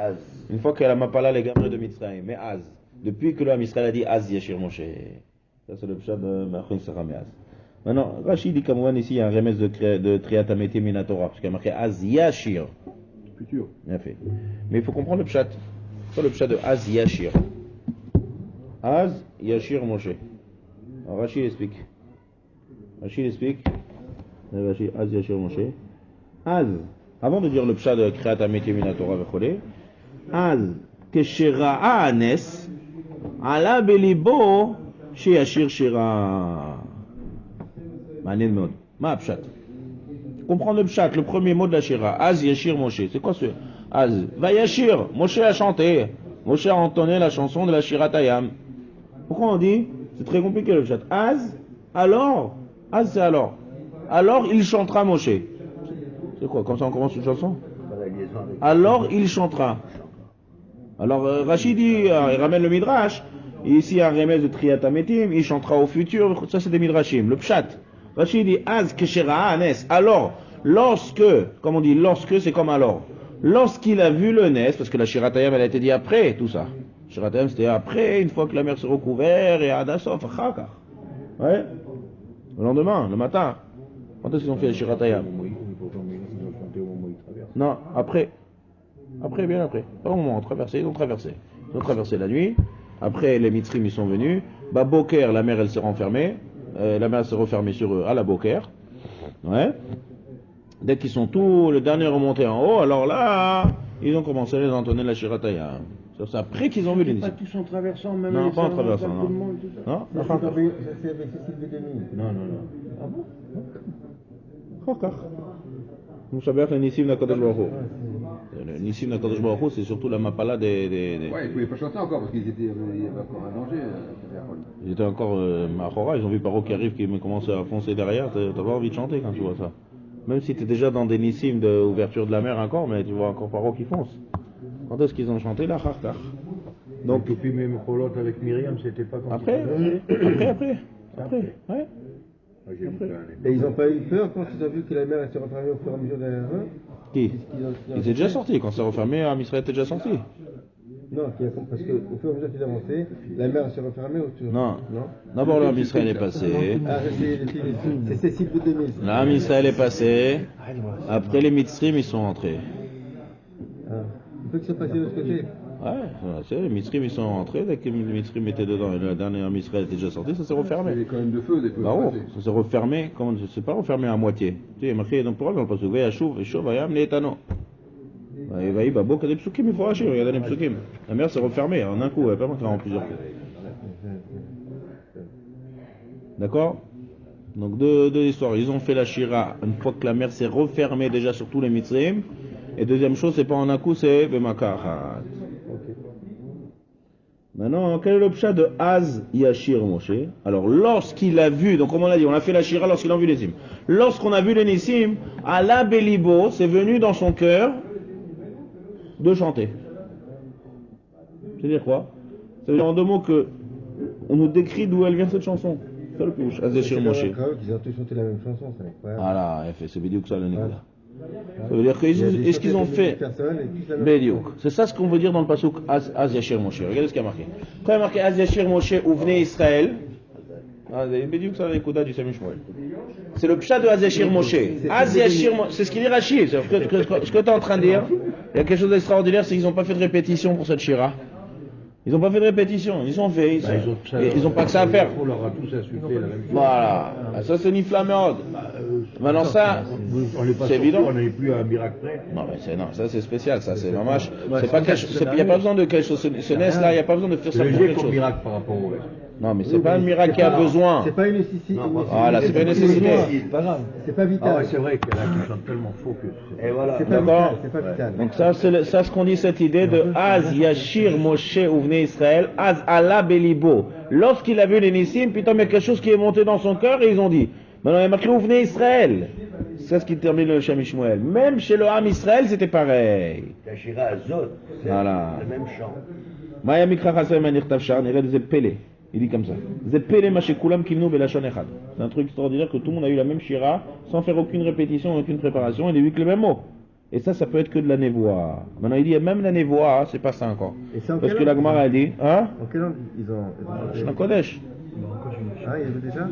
Une fois qu'elle a Mapala les gamins de Mitzrayim. Mais Az. Depuis que l'homme Israël a dit Az Yashir Moshe. Ça c'est le pshat de Machon Sarah Me'az. Maintenant, Rashi dit comme ici il y a un remède de Triat Ametim Minatora. Parce qu'il y a marqué Az Yashir. Futur. Bien fait. Mais il faut comprendre le pshat. C'est le pshat de Az Yashir. Az Yashir Moshe. Alors Rashi explique. Rashi explique. Rashi Az Yashir Moshe. Az. Avant de dire le pshat de Kriat Ametim Minatora Vechole. Az Keshera'a Anes. Ala Belibo. Yashir Shira. Manen Mod. Ma pshat. Comprendre le pshat, le premier mot de la Shira. Az Yashir Moshe. C'est quoi ce Az? Va Yashir. Moshe a chanté. Moshe a entonné la chanson de la Shira Tayam. Pourquoi on dit? C'est très compliqué le pshat. Az. Alors. Az c'est alors. Alors il chantera Moshe. C'est quoi? Comme ça on commence une chanson? Alors il chantera. Alors Rachid dit, il ramène le Midrash. Ici il y a un remède de Triat Ametim. Il chantera au futur. Ça c'est des Midrashim. Le pshat. Rachid dit Az Keshera'a Anes. Alors, lorsque, comme on dit, lorsque, c'est comme alors. Lorsqu'il a vu le Nes, parce que la Shiratayam, elle a été dit après tout ça. Shiratayam, c'était après, une fois que la mer s'est recouverte, et Adasof, Chaka. Ouais. Le lendemain, le matin. Quand est-ce qu'ils ont fait la Shiratayam? Non, après. Après, bien après. Pas au moment, ils ont traversé. Ils ont traversé la nuit. Après, les Mitzrim, ils sont venus. Boker, la mer, elle s'est renfermée. La mer s'est refermée sur eux à la Boker. Ouais. Dès qu'ils sont tous, le dernier remonté en haut, alors là, ils ont commencé à les entonner la Shiratayam. C'est après qu'ils ont vu les Nissim. Pas tous en traversant, même Non, les pas en salons, traversant, tout le monde, tout ça. Non, Ça, non, c'est avec Cécile Bédémy. non. Ah bon? Nous savons que le Nissim d'Akadosh Baruch Hu. Le Nissim d'Akadosh Baruch Hu, c'est surtout la Mapala des... Ouais, ils ne pouvaient pas chanter encore parce qu'il y avait encore un danger. Ils étaient encore Mahora, ils ont vu Paro qui arrive, qui me commence à foncer derrière. T'as pas envie de chanter quand tu vois ça. Même si t'es déjà dans des Nissim d'ouverture de la mer encore, mais tu vois encore Paro qui fonce. Quand est-ce qu'ils ont chanté là, Kharkar? Donc, et puis même Cholot avec Myriam, c'était pas quand Après, ouais. Et ils n'ont pas eu peur quand ils ont vu que la mer s'est refermée au fur et à mesure derrière eux? Qui? Ils étaient déjà sortis, quand c'est refermé, Israël était déjà sorti. Non, parce qu'au fur et à mesure qu'ils avançaient, la mer s'est refermée autour. Non. D'abord l'homme Israël est passé. Ah, c'est Cécile Bédémy. L'homme Israël est passé. Après les Mitzrim, ils sont entrés. Ah. Il faut que ça passe de l'autre côté. Ouais, les Mitzrim ils sont rentrés, dès que les Mitzrim étaient dedans et la dernière Israël était déjà sortie, ça s'est refermé. Il y avait quand même de feu, des feux. Bah oh, ça s'est refermé, comment c'est pas refermé à moitié. Tu sais, il y a marqué dans le parole, dans le passage, Vayashuv, Vayashuv, Vayam, Leetano. Vaï, bah beaucoup des psukim, il faut racher, regardez les psukim. La mer s'est refermée en un coup, elle n'est pas montrée en plusieurs coups. D'accord? Donc deux histoires, ils ont fait la Shira une fois que la mer s'est refermée déjà sur tous les Mitzrim. Et deuxième chose, c'est pas en un coup, c'est Bemakarat. Maintenant, quel est le pshat de Az Yashir Moshe? Alors, lorsqu'il a vu, donc comme on l'a dit, on a fait la Shira lorsqu'il a vu les Nissim. Lorsqu'on a vu les Nissim, Allah Belibo, c'est venu dans son cœur de chanter. C'est-à-dire quoi? Ça veut dire en deux mots que on nous décrit d'où elle vient cette chanson. C'est le plus, Az Yashir Moshe. Ils ont tous chanté la même chanson, c'est incroyable. Voilà, c'est vidéo que ça le Nicolas. Ça veut dire qu'est-ce qu'ils ont fait? Bédiouk. C'est ça ce qu'on veut dire dans le pasuk Az Yashir Moshe. Regardez ce qu'il y a marqué. Quand il y a marqué Az Yashir Moshe où venait Israël, Bédiouk ça les Kouda du Sami Shmuel. C'est le pshat de Az Yashir Moshe. Az Yashir Moshe, c'est ce qu'il dit Rachid. Ce que tu es en train de dire, il y a quelque chose d'extraordinaire, c'est qu'ils n'ont pas fait de répétition pour cette Shira. Ils n'ont pas fait de répétition, ils ont fait. Ils n'ont pas que ça à faire. On leur a tous insulté la même chose. Voilà. Ça c'est Niflameod. Maintenant ça, c'est évident. On n'est plus à un miracle près. Non mais non, ça c'est spécial, ça c'est vraiment. Il n'y a pas besoin de quelque chose. Ce NES là, il n'y a pas besoin de faire ça pour quelque chose. Miracle par rapport au reste. Non, mais c'est pas un miracle qui a besoin. C'est pas une nécessité. Voilà, c'est pas une nécessité. C'est pas grave. C'est pas vital. Ah ouais, c'est vrai qu'il y en a qui chantent tellement faux que. Et voilà. C'est pas D'accord. vital. C'est pas vital. Donc ça, c'est ce qu'on dit, cette idée de Az Yashir Moshe Ouvne Israël, Az Allah Belibo. Lorsqu'il a vu les Nissim, putain, mais quelque chose qui est monté dans son cœur et ils ont dit, maintenant il y a marqué Ouvne Israël. C'est ce qui termine le Shem Ishmael. Même chez le Ham Israël, c'était pareil. Yashira Azot, c'est Voilà. le même chant. Maya Mikra Chasem Anirtav Shar, Nired Zepele. Il dit comme ça. Zepele Mashekulam Kimnu Belashon Echad. C'est un truc extraordinaire que tout le monde a eu la même shira, sans faire aucune répétition, aucune préparation, il a eu que les mêmes mots. Et ça peut être que de la névoie. Maintenant il dit, même la névoie, c'est pas ça encore. Et c'est en Parce quelle que la langue Gemara a dit, hein? En quelle langue ils ont. Shna Kodesh. Ah, il y avait déjà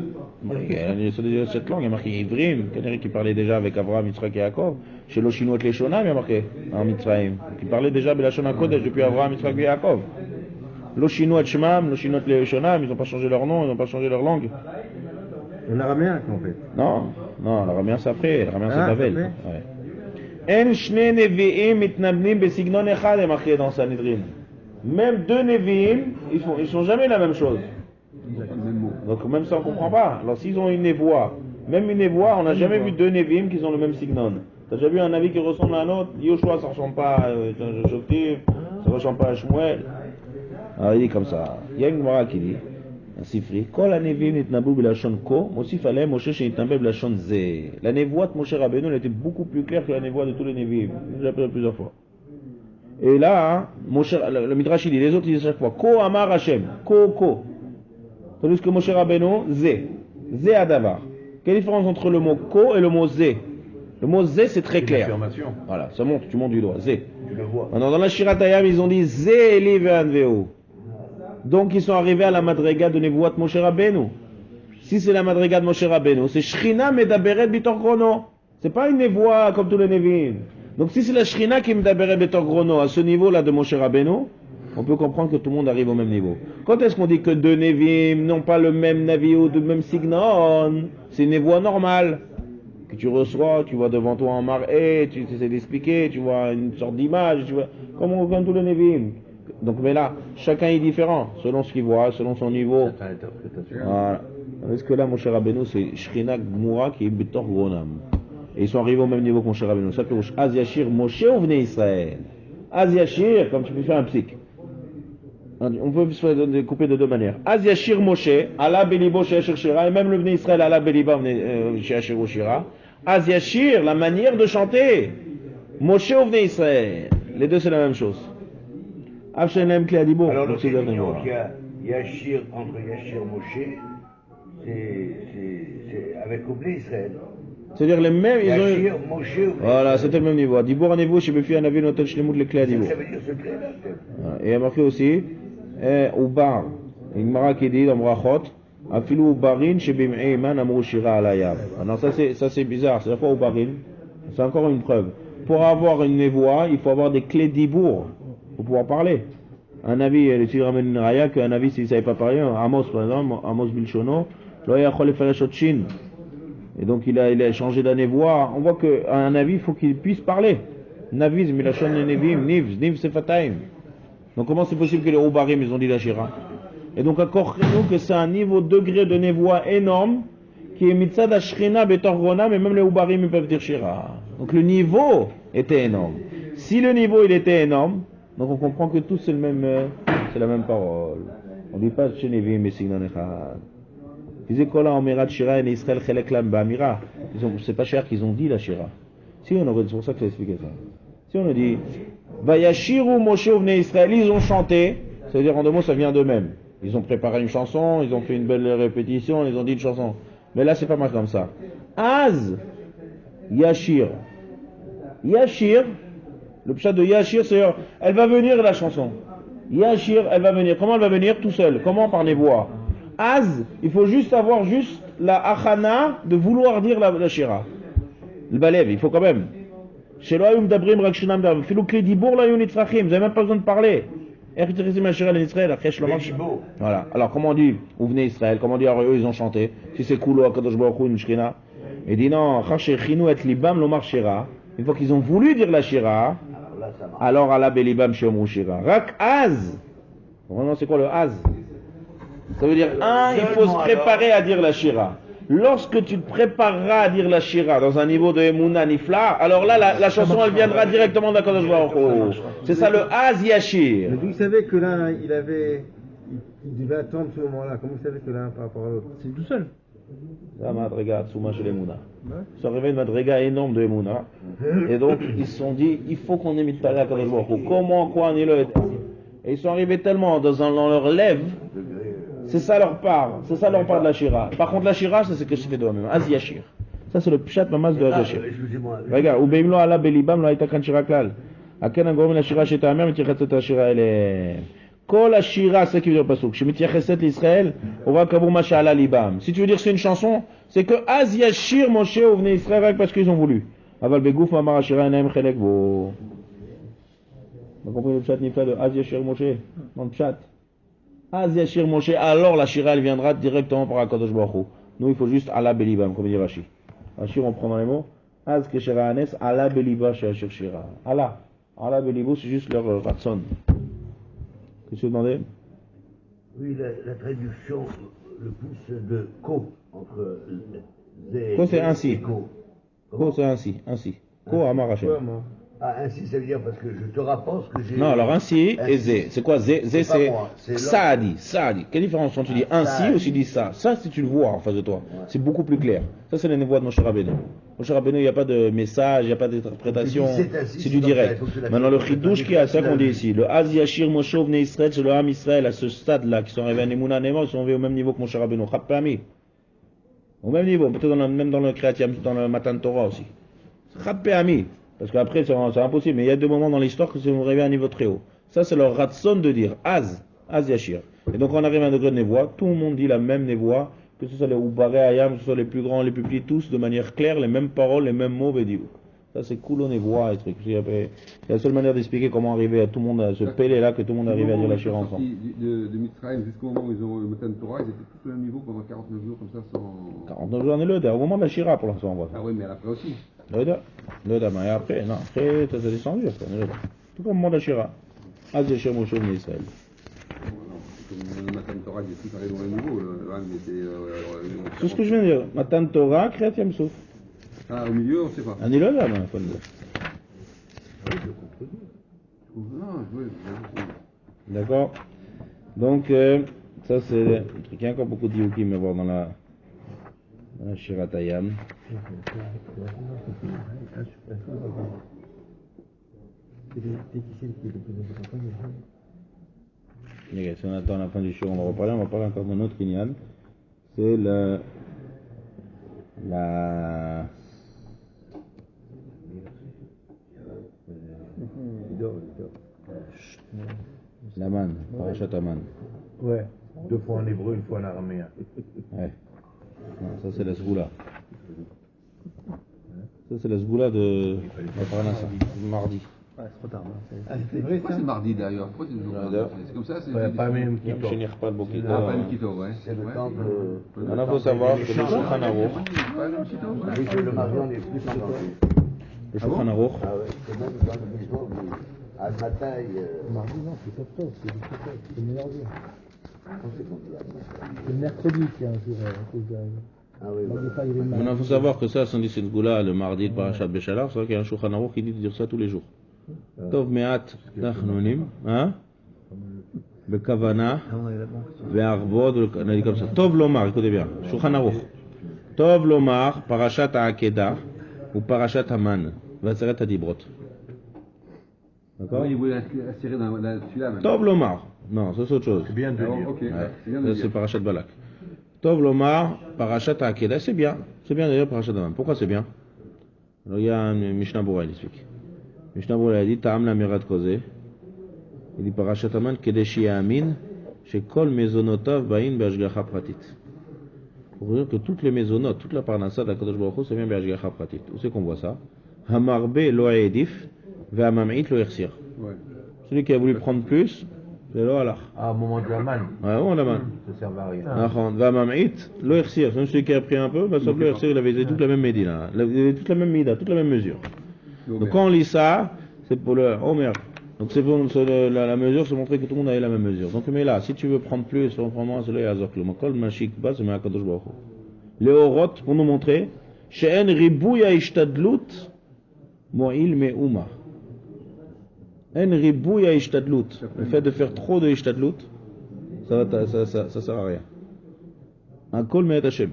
C'est déjà cette langue, il y a marqué Ivrim, quelqu'un qui parlait déjà avec Abraham, Yitzhak et Yaakov. Chez l'Oshinot les Shonam, il y a marqué, en Mitzrayim, qui parlait déjà de la Shona Kodesh depuis Abraham, Yitzhak et Yaakov. L'Oshinot Shemam, l'Oshinot les Shonam, ils n'ont pas changé leur nom, ils n'ont pas changé leur langue. En araméen, en fait. Non, l'araméen c'est après, l'araméen c'est Bavel. après En Shne Nevi'im mitnabnim besignon echad est marqué dans Sanhedrin. Même deux Nevi'im, ils font jamais la même chose. Donc même ça on comprend pas. Alors s'ils ont une névoie, même une névoie, on n'a jamais vu deux Nevi'im qui ont le même signon. T'as déjà vu un Navi qui ressemble à un autre? Yoshua ça ressemble pas à Joktiv, ça ressemble pas à Shmuel. Alors il dit comme ça. Il y a une Gemara qui dit, un sifri, Kol ha-nevi'im nitnabu b'lashon ko, mosif alehem Moshe shenitnabu b'lashon ze. La névoie de Moshe Rabbeinu elle était beaucoup plus claire que la névoie de tous les Nevi'im. J'ai appris plusieurs fois. Et là, le Midrash il dit, les autres ils disent chaque fois, Ko Amar Hashem, Ko. Tandis que Moshe Rabbeinu, Ze Adavar. Quelle différence entre le mot Ko et le mot Ze? Le mot Ze c'est très clair. Voilà, ça monte, tu montes du doigt, Ze. Tu le vois. Maintenant dans la Shiratayam ils ont dit Ze Eli ve'anveu. Donc ils sont arrivés à la madriga de Nevuat Moshe Rabbeinu. Si c'est la madriga de Moshe Rabbeinu, c'est Shrina Medaberet Bitor Grono. C'est pas une névoie comme tous les Nevi'im. Donc si c'est la Shrina qui Medaberet Bitor Grono à ce niveau-là de Moshe Rabbeinu, on peut comprendre que tout le monde arrive au même niveau. Quand est-ce qu'on dit que deux Nevi'im n'ont pas le même Navi ou le même signon? C'est une névoie normale. Que tu reçois, tu vois devant toi un maré, tu essaies d'expliquer, tu vois une sorte d'image, tu vois, comme tous les Nevi'im. Donc, mais là, chacun est différent, selon ce qu'il voit, selon son niveau. Voilà. Est-ce que là, Moshe Rabbeinu, c'est Shrina Gmura qui est Betor Gronam. Et ils sont arrivés au même niveau que Moshe Rabbeinu. Ça, c'est Az Yashir Moshe ou venez Israël. Az Yashir, comme tu peux faire un psych. On peut se découper de deux manières. Az Yashir Moshe, Allah Belibo Sheashir Shira, et même le venez Israël, Allah Beliba Sheashir Shira. Az Yashir, la manière de chanter. Moshe ou venez Israël. Les deux, c'est la même chose. Alors le signifiant qu'il y a Yashir entre Yashir Moshe, c'est avec Oubli Israël. C'est-à-dire les mêmes, ils ont Yashir Moshe. Voilà, c'était le même niveau. Dibor Anevo, chez Befi Anavi, Notel Shlemut, les clés à Dibor. Ça veut dire secret là. Et il y a marqué aussi, Ubar, une mara qui dit dans Brachot, Afilu Ubarin, chez Bim'eiman, Amrou Shira Alayab. Alors ça c'est bizarre, c'est la fois Ubarin, c'est encore une preuve. Pour avoir une névoie, il faut avoir des clés d'Ibour. Pour pouvoir parler. Un avis, il ramène une raya qu'un avis, s'il ne savait pas parler, Amos par exemple, Amos Bilshono, et donc il a changé d'anévoie. On voit qu'un avis, il faut qu'il puisse parler. Naviz, Milachon Nevim, Niv Sefataim. Donc comment c'est possible que les Roubarim, ils ont dit la Shira? Et donc accordez-nous que c'est un niveau degré de névoie énorme, qui est Mitzad Ashrina Betor Gronam, mais même les Roubarim, ils peuvent dire Shira. Donc le niveau était énorme. Si le niveau, il était énorme, donc on comprend que tout c'est la même parole. On ne dit pas chez Nevi'im et Signon Echad. C'est pas cher qu'ils ont dit la Shira. Si on aurait, c'est pour ça que j'ai expliqué ça. Si on a dit Vayashiru Moshe Uvnei Israël, ils ont chanté, c'est-à-dire en deux mots ça vient d'eux-mêmes. Ils ont préparé une chanson, ils ont fait une belle répétition, ils ont dit une chanson. Mais là c'est pas mal comme ça. Az Yashir. Yashir. Le pshat de Yashir, c'est elle va venir la chanson. Yashir, elle va venir. Comment elle va venir? Tout seul. Comment? Par les voix. Az, il faut juste avoir la achana de vouloir dire la shira. Le balev, il faut quand même. Chez l'oyum d'abrim rakshinam d'ab. Filou kli dibour la yunit frachim. Vous n'avez même pas besoin de parler. Voilà. Alors comment on dit où venez Israël? Comment on dit eux ils ont chanté? Si c'est Koulo Akadosh Baruch Hu une shrina. Et dit non. Chachechinu et libam lomar shira. Une fois qu'ils ont voulu dire la shira, alors Allah belibam shomru shira. Rak az. Vraiment c'est quoi le az? Ça veut dire, il faut se préparer à dire la Shira. Lorsque tu te prépareras à dire la Shira dans un niveau de Emouna Nifla, alors là, la chanson, elle viendra directement d'Akadosh Baruch Hu. C'est ça le Az Yashir. Mais d'où il savait que là, il devait attendre ce moment-là? Comment il savait que là, par rapport à l'autre? C'est tout seul. La Madrega, Tsuma chez l'Emouna. Ils sont arrivés à une Madrega énorme de Emouna. Et donc, ils se sont dit, il faut qu'on imite pas Akadosh Baruch Hu. Comment, quoi, on est là? Et ils sont arrivés tellement dans leur lèvre. C'est ça leur part, de la Shira. Par contre, la Shira, c'est ce que je fais de moi-même. Az Yashir. Ça, c'est le pshat mamas de Az Yashir. Regarde, ou beimlo ala belibam lo aita kan Shira klal. Aken angom la Shira chez ta mère, mityacheset la Shira elle. Kol la Shira, c'est ce qui veut dire pasuk. Chez mityacheset l'Israël, on va kabou masha ala libam. Si tu veux dire c'est une chanson, c'est que Az Yashir Moshe ou venez Israël parce qu'ils ont voulu. Aval begouf mamar Shira enaim chelek bo. Vous comprenez le pshat nifla de Az Yashir Moshe dans le pshat. Az Yashir Moshe, alors la Shira elle viendra directement par Akadosh Baruch Hu. Nous il faut juste Allah Belibam, comme dit Rashi. Rashi on prend dans les mots. Az Keshera Anes, Allah Beliba Shashir Shira. Allah Belibo c'est juste leur ratson. Qu'est-ce que vous demandez? Oui, la traduction, le plus de ko entre Ko c'est ainsi. Ko c'est ainsi. Ko Amar Hashem. Ah, ainsi, ça veut dire parce que je te rapporte que j'ai... Non, alors ainsi et zé. C'est quoi zé? Zé c'est Saadi. Quelle différence quand tu dis ainsi ou tu dis ça? Ça, si tu le vois en face de toi, c'est beaucoup plus clair. Ça, c'est les névois de Moshe Rabbeinu. Moshe Rabbeinu, il n'y a pas de message, il n'y a pas d'interprétation, c'est du direct. Maintenant, le chidouche qui a, c'est ça qu'on dit ici. Le Az Yashir Moshe Vnei Israël, c'est le Ham Israël à ce stade-là, qui sont arrivés à Nemouna Nemo, ils sont arrivés au même niveau que Moshe Rabbeinu. Chappami. Au même niveau, peut-être même dans le Créatiam, dans le Matan Torah aussi. Chappami. Parce qu'après, c'est impossible, mais il y a deux moments dans l'histoire que c'est arrivé à un niveau très haut. Ça, c'est leur ratson de dire Az Yashir. Et donc, on arrive à un degré de névoie, tout le monde dit la même névoie, que ce soit les Oubaré Ayam, que ce soit les plus grands, les plus petits, tous de manière claire, les mêmes paroles, les mêmes mots, Bédiou. Ça, c'est cool, névoie et trucs. C'est la seule manière d'expliquer comment arriver à tout le monde à se pêler là, que tout le monde arrive à dire la Shira ensemble. De Mitzrayim jusqu'au moment où ils ont le Matan Torah, ils étaient tous au même niveau pendant 49 jours, comme ça, sans... 49 jours, on est là, au moment de la Shira pour l'instant, on voit ça. Ah oui, mais après aussi. Le mais après, non, après, ça s'est descendu, après, on est là. Tout comme le moment de la Shira. Az Yashir Moshe Vnei Israël. Le Matan Torah, il est tous arrivés au même niveau. Le Ham, il était... C'est ce que je viens de dire. Matan Torah, Créatiam Souf. Ah, au milieu, on ne sait pas. On est là, mais il faut le dire. Non, oui, d'accord. Donc, ça c'est le truc. Il y a encore beaucoup de dioukim à voir dans la Shirat Hayam. Si on attend la fin du show, on va reparler. On va parler encore d'un autre Inyan. C'est la man, Parashat Aman. Ouais. 2 fois en hébreu, 1 fois en araméen. Ouais. Non, ça c'est la Sgoula. Ça c'est la Sgoula de la Parnassa, mardi. Ouais, c'est trop tard. Pourquoi c'est mardi d'ailleurs? Pourquoi c'est toujours c'est comme ça? C'est pas même qui Finir pas le bouquet. pas le Kito, ouais. C'est le temps de... Maintenant, il faut savoir que le Shulchan Aruch, Oui, que le mari, on est plus en danger. le Shulchan Aruch, Ah ouais, c'est même dans le maison, Al-Mataï... Mardi, non, c'est octobre, c'est le meilleur jour. C'est le mercredi qui est un jour à cause de Ah oui, maintenant, il faut savoir que ça, si on dit cette Sgoula le mardi de Parashat Beshalach, c'est vrai qu'il y a un Shulchan Aruch qui dit de dire ça tous les jours. Tov me'at nachnonim, hein? Bekavana, ve'arbod, on a dit comme ça. Tov lomar, écoutez bien, Shulchan Aruch. Tov lomar, Parashat Ha'akedah, ou Parashat Haman, Vatzeret Hadibrot. D'accord? Il voulait attirer dans celui-là. Tov lomar. Non, ça c'est autre chose. C'est bien de dire. Ok, Ouais. c'est bien de Ça dire. c'est Parashat Balak. Tov lomar, Parashat Ha'akedah, c'est bien. C'est bien d'ailleurs Parashat Haman. Pourquoi c'est bien? Alors il y a un Mishnah Bora, il explique. Mishnah Bora dit Ta'am la mirat kozeh. Il dit Parashat Haman Kedeshi Ya'amin Shekol Mezonotav Ba'in Be'ashgacha Pratit. Pour dire que toutes les mésonotes, toute la parnassa d'Akadosh Baruch Hu, c'est bien Be'ashgacha Pratit. Où c'est qu'on voit ça? Hamarbe lo ha'edif ve'amam'it lo irsir. Ouais. Celui qui a voulu prendre plus, c'est lo halach. Ah, au moment de la manne, Ouais, on la main. ça sert à rien. Ve'amam'it lo irsir. Celui qui a pris un peu, bah, sauf lo irsir, il avait toute la même médina. Il avait toute la même mida, toute la même mesure. Donc quand on lit ça, c'est pour le Omer. Donc la mesure, c'est montrer que tout le monde avait la même mesure. Donc mais là, si tu veux prendre plus, vraiment c'est le Yazor Klum. Kol Mashik Bas, c'est Makadosh Baruch Hu. Les Orot, pour nous montrer, She'en Ribouya Ishtadlut, Mo'il Me'uma. En Ribouya Ishtadlut. Le fait de faire trop de Ishtadlut, ça sert à rien. Un Kol Me'et Hashem.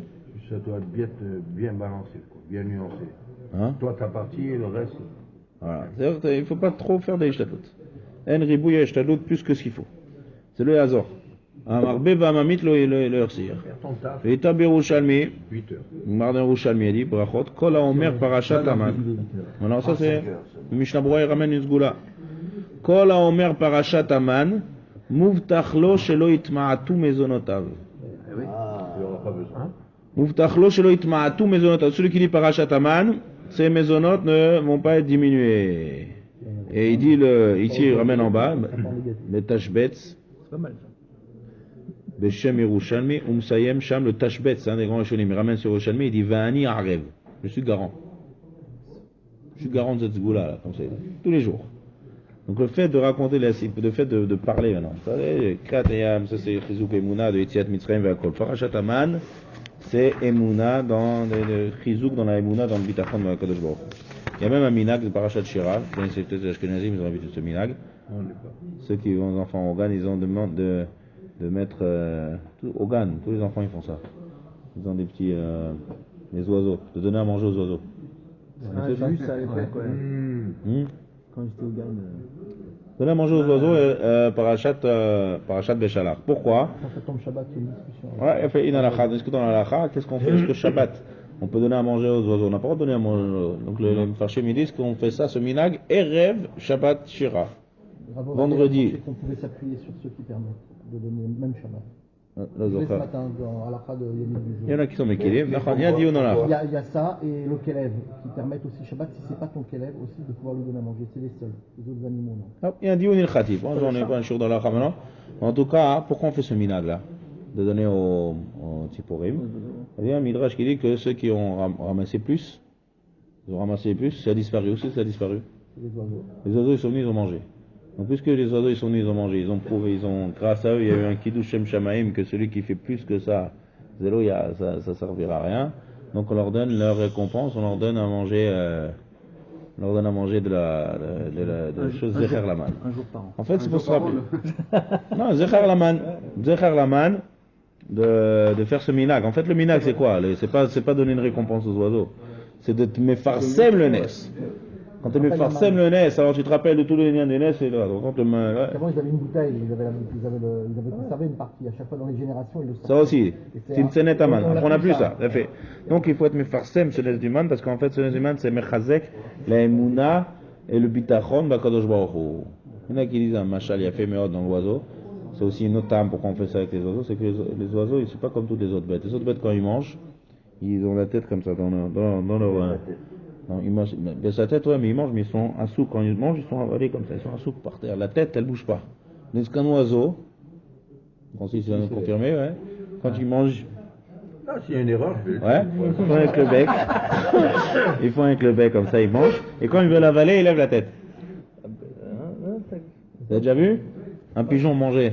Ça doit être bien balancé, quoi, bien nuancé. Hein? Toi, ta partie et le reste. Voilà. C'est-à-dire qu'il ne faut pas trop faire des Ishtadlut. En Ribouya Ishtadlut plus que ce qu'il faut. C'est le Yazor. Amarbe Vamamit le Hersir. Faire ton taf, Et Tabirushalmi. 8 heures. Martin Rouchalmi a dit, Brachot, Kol HaOmer Parashat Aman. Alors ça c'est, le Mishnah Berurah il ramène une sgoula. Kol HaOmer Parashat Aman, Muvtach lo shelo yitma'atu mezonotav. Il n'y aura pas besoin. Muvtach lo shelo yitma'atu mezonotav. Celui qui dit Parashat Aman, ses mezonot ne vont pas être diminués. Et il dit, ici il ramène en bas, le Tashbetz. C'est pas mal ça. Beshem Yerushalmi, Umsayem Sham, le Tashbet, c'est un des grands Rishonim. Il ramène sur Yerushalmi, il dit Va'ani Arev. Je suis garant. Je suis garant de cette zgoula, là, comme ça, tous les jours. Donc le fait de raconter, le fait de parler maintenant. Vous savez, Kratayam, ça c'est Chizuk Emouna de Yetziat Mitzrayim Ve'akol. Parashat Aman, c'est Emouna, le Chizuk dans la Emouna, dans le Bitachon de la Kadosh Baruch Hu. Il y a même un minag de Parashat Shira. Vous connaissez peut-être les Ashkenazim, ils ont l'habitude de ce minag. Ceux qui vont aux enfants au Gan, ils ont demandé de mettre au Gan, tous les enfants ils font ça. Ils ont des petits des oiseaux, de donner à manger aux oiseaux. J'ai vu ça à l'époque, ouais. Quand j'étais au Gan. Donner à manger aux oiseaux, Parashat Béchalach. Pourquoi? Quand ça tombe Shabbat, il y a une discussion. Ouais, il fait une halakha. Discute dans la halakha, qu'est-ce qu'on fait jusqu'au Shabbat? On peut donner à manger aux oiseaux, on n'a pas le droit de donner à manger aux oiseaux. Donc les Mefarshim me disent qu'on fait ça, ce minag, Erev Shabbat Shira. Vendredi. On pouvait s'appuyer sur ceux qui permettent de donner même Shabbat. Le Ce Zohar. matin, dans Halakha de Yomid du jour. Il y en a qui sont méquillés. Il y a dit ou non là? Il y a ça et le Kelev qui permettent aussi Shabbat, si c'est pas ton Kelev aussi, de pouvoir lui donner à manger. C'est les seuls. Les autres animaux, non. Il y a un dioun il khatib. On n'est pas un jour dans la maintenant. En tout cas, pourquoi on fait ce minag là? De donner aux Tziporim. Il y a un midrash qui dit que ceux qui ont ramassé plus, ils ont ramassé plus, ça a disparu aussi, ça a disparu. Les oiseaux. Les oiseaux ils sont venus, ils ont mangé. Donc puisque les oiseaux ils sont venus, ils ont mangé, ils ont prouvé, grâce à eux, il y a eu un kiddush Shem Shamaim que celui qui fait plus que ça, zéro, ça servira à rien. Donc on leur donne leur récompense, on leur donne à manger, de la chose Zecher Laman. Un jour par an. En fait, c'est pour se rappeler. Non, Zecher Laman, de faire ce minag. En fait, le minag c'est quoi? C'est pas donner une récompense aux oiseaux, c'est de te mefarsem le nes. Quand tu mefarsem le nes, alors tu te rappelles de tous les liens du nes, et là, donc, Avant, ils avaient une bouteille, ils avaient conservé une partie. À chaque fois dans les générations, ils le sortaient. ça aussi, c'est une senet aman. On n'a plus ça. Ouais. Fait. Donc il faut être mefarsem ce nes du man, parce qu'en fait, ce nes du man, c'est mechazek, la emuna et le bitachon, bakadosh baruch hu. Il y en a qui disent un machal, il y a fait meod dans l'oiseau. C'est aussi une autre âme pourquoi on fait ça avec les oiseaux, c'est que les oiseaux, ils ne sont pas comme toutes les autres bêtes. Les autres bêtes, quand ils mangent, ils ont la tête comme ça dans leur non, ils mangent, mais sa tête, ouais, mais ils mangent, mais ils sont assous. Quand ils mangent, ils sont avalés comme ça, ils sont assous par terre. La tête, elle bouge pas. N'est-ce qu'un oiseau, Francis va nous confirmer, ouais, quand il mange, Ah, s'il y a une erreur, je vais. ouais, ils font avec le bec, ils font avec le bec comme ça, ils mangent, et quand ils veulent avaler, ils lèvent la tête. Vous avez déjà vu un pigeon manger?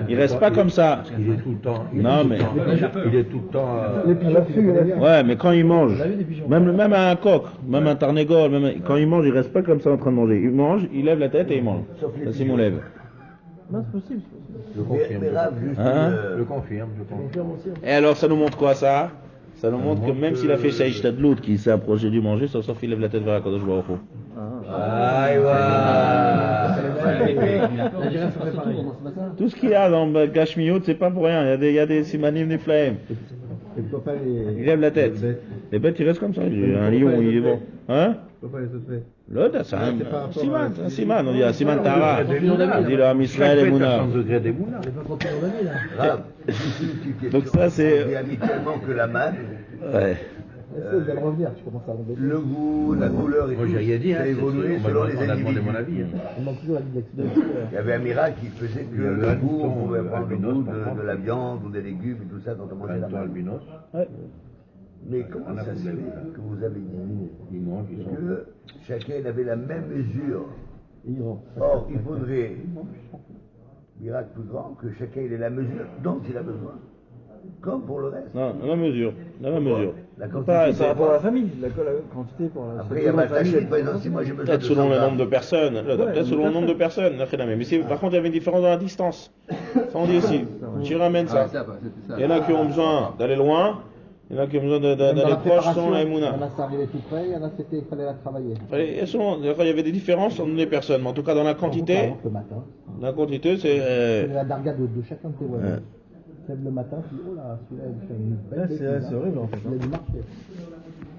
Il reste pas comme ça. Il est tout le temps. Non, mais. Il est tout le temps. Les pigeons, Ouais, mais quand il mange, même un coq, même un tarnégol, quand il mange, il reste pas comme ça en train de manger. Il mange, il lève la tête et il mange. Ça, c'est mon lève. non, c'est possible. Je confirme. Mais Rav, juste Hein? Je confirme. Et alors, ça nous montre quoi ça? Ça nous montre que même s'il a fait Shaïch Tadlout, qui s'est approché du manger, sauf qu'il lève la tête vers la Kadosh Baruch Hu. La girafe, ça fait pareil. C'est pas ça. Tout ce qu'il y a dans Gashmiut, c'est pas pour rien. Il y a des simanim, des flames. Et pourquoi pas les. Il lève la tête. Les bêtes, ils restent comme ça. Un lion, il est bon. Hein? Pourquoi pas les autres bêtes? L'autre, c'est un siman. On dit un siman Tara. On On dit le Ham Israël et Mouna. 100 degrés des moulins. Rav, Donc ça, c'est- On dit habituellement que la manne, Ouais. Est-ce que vous allez revenir? Tu commences à enlever. le goût, la couleur et Moi, tout, j'ai rien dit. ça Hein, évolué on selon m'a les demandé individus. mon avis. Hein. On manque toujours la vie de Il y avait un miracle qui faisait que Il y a le le goût, on albinos, pouvait prendre le albinos, goût par contre. de la viande ou des légumes et tout ça quand on mangeait la Alto manne. albinos. Mais comment On a ça se problème. fait que vous avez dit Ils mangent, ils sont. que chacun avait la même mesure Or, il faudrait, miracle plus grand, que chacun ait la mesure dont il a besoin. Comme pour le reste. Non, la mesure. La mesure. La Par quantité. rapport à la famille, la quantité pour la Après, il y a ma tâche, par exemple, si moi j'ai besoin Peut-être de selon 100 le grammes. nombre de personnes. Peut-être selon le nombre de personnes. Mais par contre, il y avait une différence dans la distance. Ça, on dit aussi. Tu ramènes ça. c'était ça. Il y en a qui ont besoin d'aller loin. Il y en a qui ont besoin d'aller proche selon la Il y Emouna. en a ça arrivait tout près, il y en a c'était il fallait la travailler. Et selon, il y avait des différences entre les personnes. Mais en tout cas, dans la quantité, Le matin. c'est. C'est la darga de chacun de tes voisins. Lève le matin, tu dis oh là, celui-là il fait une belle bêtise, c'est horrible en fait. Il a dû marcher.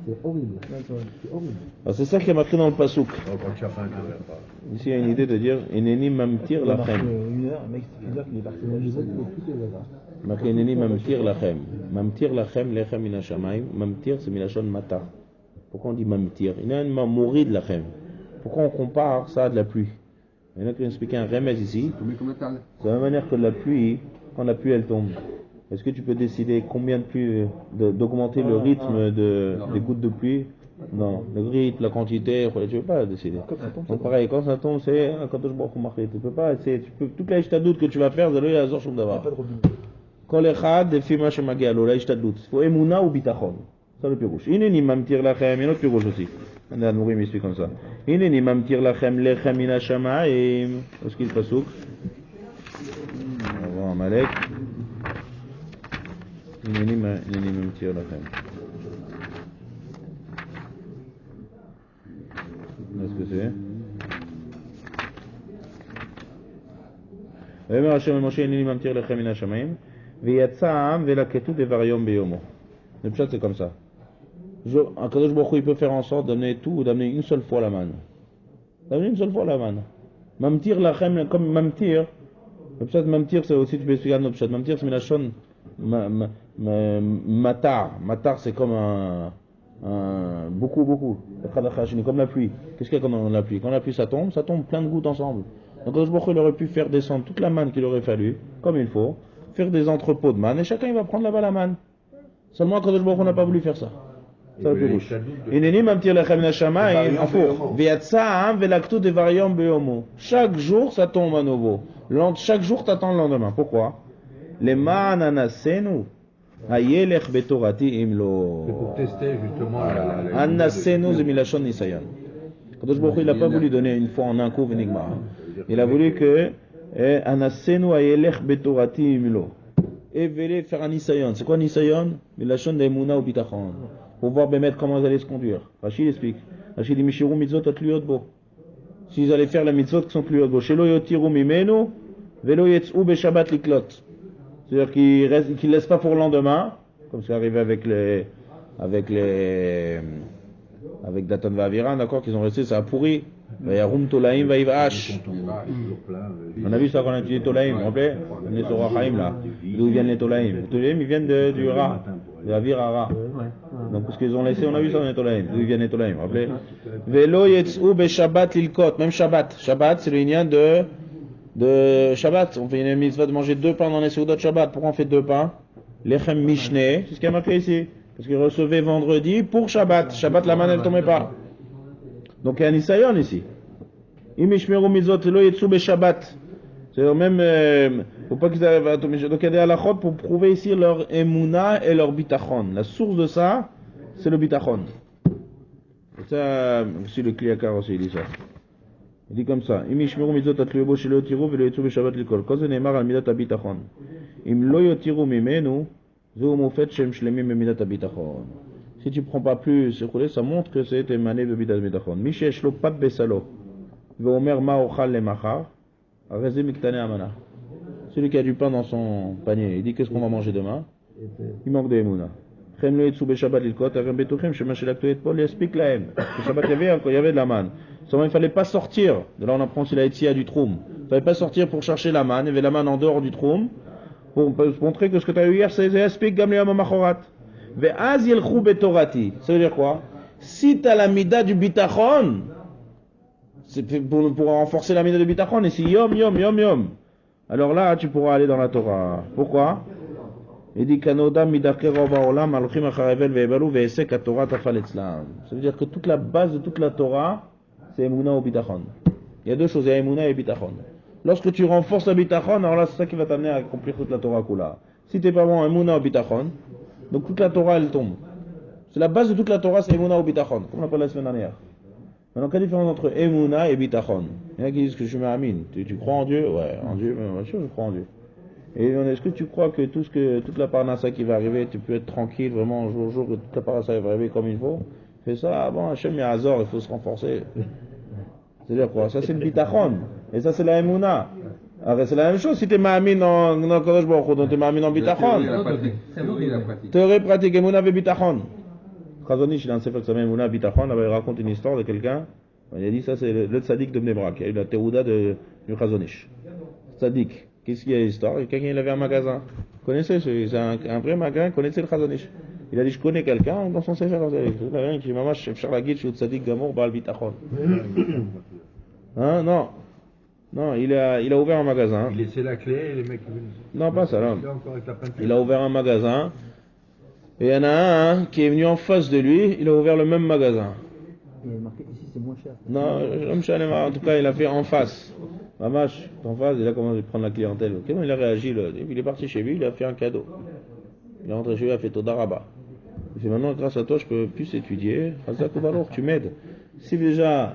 C'est horrible. C'est horrible. C'est ça qui est marqué dans le Passouk. Donc, quand tu as faim, tu ne pas. Ici, il y a une idée de dire Eneni mamtir lachem. Une heure, un mec qui dire qu'il est parti dans le niveau de tous tes voisins. Marqué Eneni mamtir lachem. Mamtir lachem, lechem min hashamayim. Mamtir, c'est milachon matar. Pourquoi on dit mamtir? Il y a une mamourid lachem. Pourquoi on compare ça à de la pluie? Il y en a qui ont expliqué un remède ici. C'est de la même manière que la pluie, quand la pluie elle tombe. Est-ce que tu peux décider combien de pluie, d'augmenter le rythme des gouttes de pluie? Non, le rythme, la quantité, tu ne peux pas décider. Donc pareil, quand ça tombe, c'est quand je bois marqué. Tu peux pas, toute la doute que tu vas faire, c'est le Yazor Shum Davar. Kol echad defi ma shemagia lo, la doute. Il faut emuna ou bitachon. Ça le pirouche. Ineni mamtir lachem, il y a notre pirouche aussi. On a nourri, mais il comme ça. Ineni mamtir lachem lechem min hashamayim. Est-ce qu'il pasouk? On va voir un malek. Ineni mamtir lachem. Qu'est-ce que c'est? ויאמר השם אל משה הנני ממטיר לכם מן השמיים ויצא העם ולקטו דבר יום ביומו. Le pshat c'est comme ça. Akadosh Baruch Hu il peut faire en sorte d'amener tout ou d'amener une seule fois la manne. D'amener une seule fois la manne. Mamtir lachem comme mamtir. Le pshat mamtir c'est aussi tu peux expliquer un autre pshat. Mamtir c'est milachon matar. Matar c'est comme beaucoup. Comme la pluie. Qu'est-ce qu'il y a comme la pluie? Quand la pluie ça tombe plein de gouttes ensemble. Donc Akadosh Baruch Hu il aurait pu faire descendre toute la manne qu'il aurait fallu, comme il faut, faire des entrepôts de manne et chacun il va prendre là-bas la manne. Seulement Akadosh Baruch Hu n'a pas voulu faire ça. Ça le pirouche. Ineni mamtir lechem min hashamayim, apur. V'yatsa ha'am velaktu devar yom beyomo. Chaque jour ça tombe à nouveau. Chaque jour t'attends le lendemain. Pourquoi? Leman anasenu. Hayelech betorati imlo. C'est pour tester justement la. Anasenu c'est milachon nisayon. Kadosh Baruch Hu il n'a pas voulu donner une fois en un coup v'nigmar. Il a voulu que Anasenu hayelech betorati imlo. Et vele faire un nisayon. C'est quoi nisayon? Milachon d'emuna ou bitachon. Pour voir Bémet comment ils allaient se conduire. Rachid explique. Rachid dit Mishiru mitzvot atluyot bo. S'ils allaient faire la mitzvot qui sont tluyot bo. Shelo yotiru mimenu velo yetz'u beshabbat liklot. C'est-à-dire qu'ils ne laissent pas pour le lendemain, comme c'est arrivé avec Datan Va'avira, d'accord, qu'ils ont resté, ça a pourri. Vayarum tolaim vayivash. On a vu ça quand on a étudié tolaim, vous vous rappelez? Les Torah Chaim là. D'où viennent les tolaim? Les tolaim ils viennent du Ra, de la Vira Ra. Donc parce qu'ils ont laissé, on a vu ça dans les tolaim. D'où viennent les tolaim, vous vous rappelez? Velo yetz'u beshabbat lilkot, même Shabbat. Shabbat c'est le lien de Shabbat. On fait une mitzvah de manger 2 pains dans les Seudot Shabbat. Pourquoi on fait 2 pains? Lechem Mishneh, c'est ce qui est marqué ici. Parce qu'ils recevaient vendredi pour Shabbat. Shabbat, la manne, elle ne tombait pas. Donc il y a un Nisayon ici. Imishmeru mitzvot lo yetsu be Shabbat. C'est-à-dire même, faut pas qu'ils arrivent à tomber. Donc il y a des halachot pour prouver ici leur emuna et leur bitachon. La source de ça, c'est le bitachon. Et ça, si le Kliakar aussi il dit ça. Il dit comme ça. Imishmeru mitzvot atluebo shelo yotiru velo yetsu be Shabbat likol. Quand c'est neymar al midat habitachon. Im lo yotiru mimenu. Si tu ne prends pas plus, ça montre que c'est émané de Bidat Bitachon. Mishesh lo pat besalo. Veomer ma ochal le machar. Areze miktane amana. Celui qui a du pain dans son panier, il dit qu'est-ce qu'on va manger demain? Il manque de Emouna. Chem lo yetsu be Shabbat lilkot. Arem betuchem shema shelakto et Paul explique la haine. Le Shabbat il y avait de la manne. Seulement il ne fallait pas sortir. De là on apprend qu'il a été à du troum. Il ne fallait pas sortir pour chercher la manne. Il y avait la manne en dehors du troum. Pour montrer que ce que tu as eu hier, c'est Aspik Gamliam Machorat. Ve'az yelchou betorati. Ça veut dire quoi? Si tu as la mida du bitachon, c'est pour renforcer la mida du bitachon, et si yom, alors là, tu pourras aller dans la Torah. Pourquoi? Il dit Kanoda midakero ba'olam alochim acharevel ve'ebalu ve'esek ha-Torah tafal etzlam. Ça veut dire que toute la base de toute la Torah, c'est Emouna au bitachon. Il y a deux choses, il y a Emouna et Bitachon. Lorsque tu renforces la Bitachon, alors là, c'est ça qui va t'amener à accomplir toute la Torah Kula. Si tu n'es pas bon Emouna ou Bitachon, donc toute la Torah, elle tombe. C'est la base de toute la Torah, c'est Emouna ou Bitachon, comme on l'a parlé la semaine dernière. Maintenant, quelle est la différence entre Emouna et Bitachon? Il y en a qui disent que je suis Ma'amin. Tu crois en Dieu? Ouais, en Dieu, bien sûr, je crois en Dieu. Et est-ce que tu crois que toute la parnassa qui va arriver, tu peux être tranquille, vraiment, jour au jour, que toute la parnassa va arriver comme il faut? Fais ça, ah bon, Hachem, il y a Hazor, il faut se renforcer. C'est-à-dire quoi? Ça, c'est le Bitachon. Et ça, c'est la Emouna. Alors, c'est la même chose si tu es Ma'amin dans Kodesh Baruch Hu, donc tu es Ma'amin en Bitachon. Théorie pratique, Emouna et Bitachon. Chazonish, il a un sefer qui s'appelle Emouna Bitachon, là-bas il raconte une histoire de quelqu'un. Il a dit ça, c'est le tzaddik de Bnei Brak. Il a eu la terouda du Chazonish. Tzaddik. Qu'est-ce qu'il y a l'histoire? Quelqu'un, il avait un magasin. Vous connaissez, c'est un vrai magasin, connaissez le Chazonish. Il a dit, je connais quelqu'un dans son sefer. Il a rien qui dit, maman, je suis la guide, je suis tzaddik d'amour, Baal Bitachon. Hein, non. Non, il a ouvert un magasin. Il laissait la clé et les mecs. Non, pas ça, non. Il est encore avec la peinture. Il a ouvert un magasin. Et il y en a un qui est venu en face de lui, il a ouvert le même magasin. Il est marqué ici, c'est moins cher. Non, en tout cas, il a fait en face. Mamash, en face, il a commencé à prendre la clientèle. Comment il a réagi là? Il est parti chez lui, il a fait un cadeau. Il est rentré chez lui, il a fait Todaraba. Il fait maintenant, grâce à toi, je peux plus étudier. Chazak tu m'aides. Si déjà,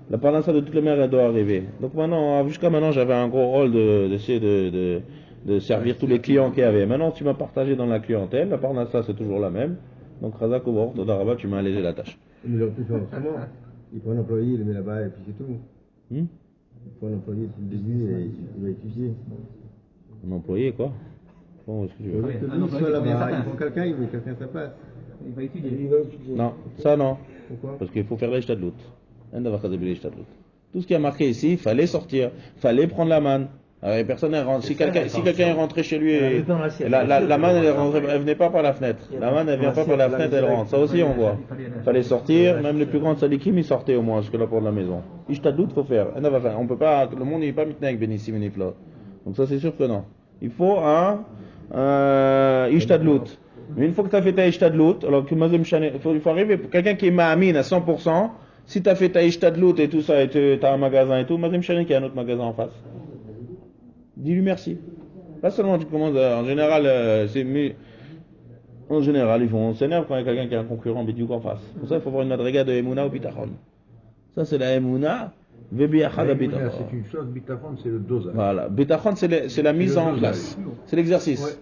la parnassa de toutes les mères, elle doit arriver. Donc maintenant, jusqu'à maintenant, j'avais un gros rôle d'essayer de servir tous les clients qu'il y avait. Maintenant, tu m'as partagé dans la clientèle, la parnassa c'est toujours la même. Donc, Razak Obor, Todaraba, tu m'as allégé la tâche. Il aurait pu faire autrement. Il prend un employé, il le met là-bas et puis c'est tout. Il prend un employé depuis le début et il va étudier. Un employé, quoi? Bon, est-ce que tu veux? Il soit là-bas, il prend quelqu'un, il met quelqu'un à sa place. Il va étudier. Non, ça non. Pourquoi? Parce qu'il faut faire l'Ishtadlout. Tout ce qui a marqué ici, il fallait sortir, il fallait prendre la manne. Alors, personne n'est rentré. Si quelqu'un est rentré chez lui, la manne, elle venait pas par la fenêtre. La manne, elle vient pas par la fenêtre, elle rentre. Ça aussi, on voit. Il fallait sortir, même les plus grands sadikim, ils sortaient au moins jusque la porte de la maison. Ishtadlout, il faut faire. On peut pas, le monde n'est pas mitné avec Benissim et Niflot. Donc ça, c'est sûr que non. Il faut un Ishtadlout. Mais une fois que tu as fait ta Ishtadlout, alors que il faut arriver, quelqu'un qui est Ma'amin à 100%, si tu as fait ta Ishtadlout et tout ça, et tu as un magasin et tout, Mazem Shani qui a un autre magasin en face. Dis-lui merci. Pas seulement tu commandes, en général, on s'énerve quand il y a quelqu'un qui a un concurrent bidiouk en face. Pour ça, il faut avoir une madriga de Emouna ou Bitachon. Ça, c'est la Emouna, Vebiachad Bitachon. C'est une chose, Bitachon, c'est le dosage. Voilà. Bitachon, c'est la mise en place. C'est l'exercice. Ouais.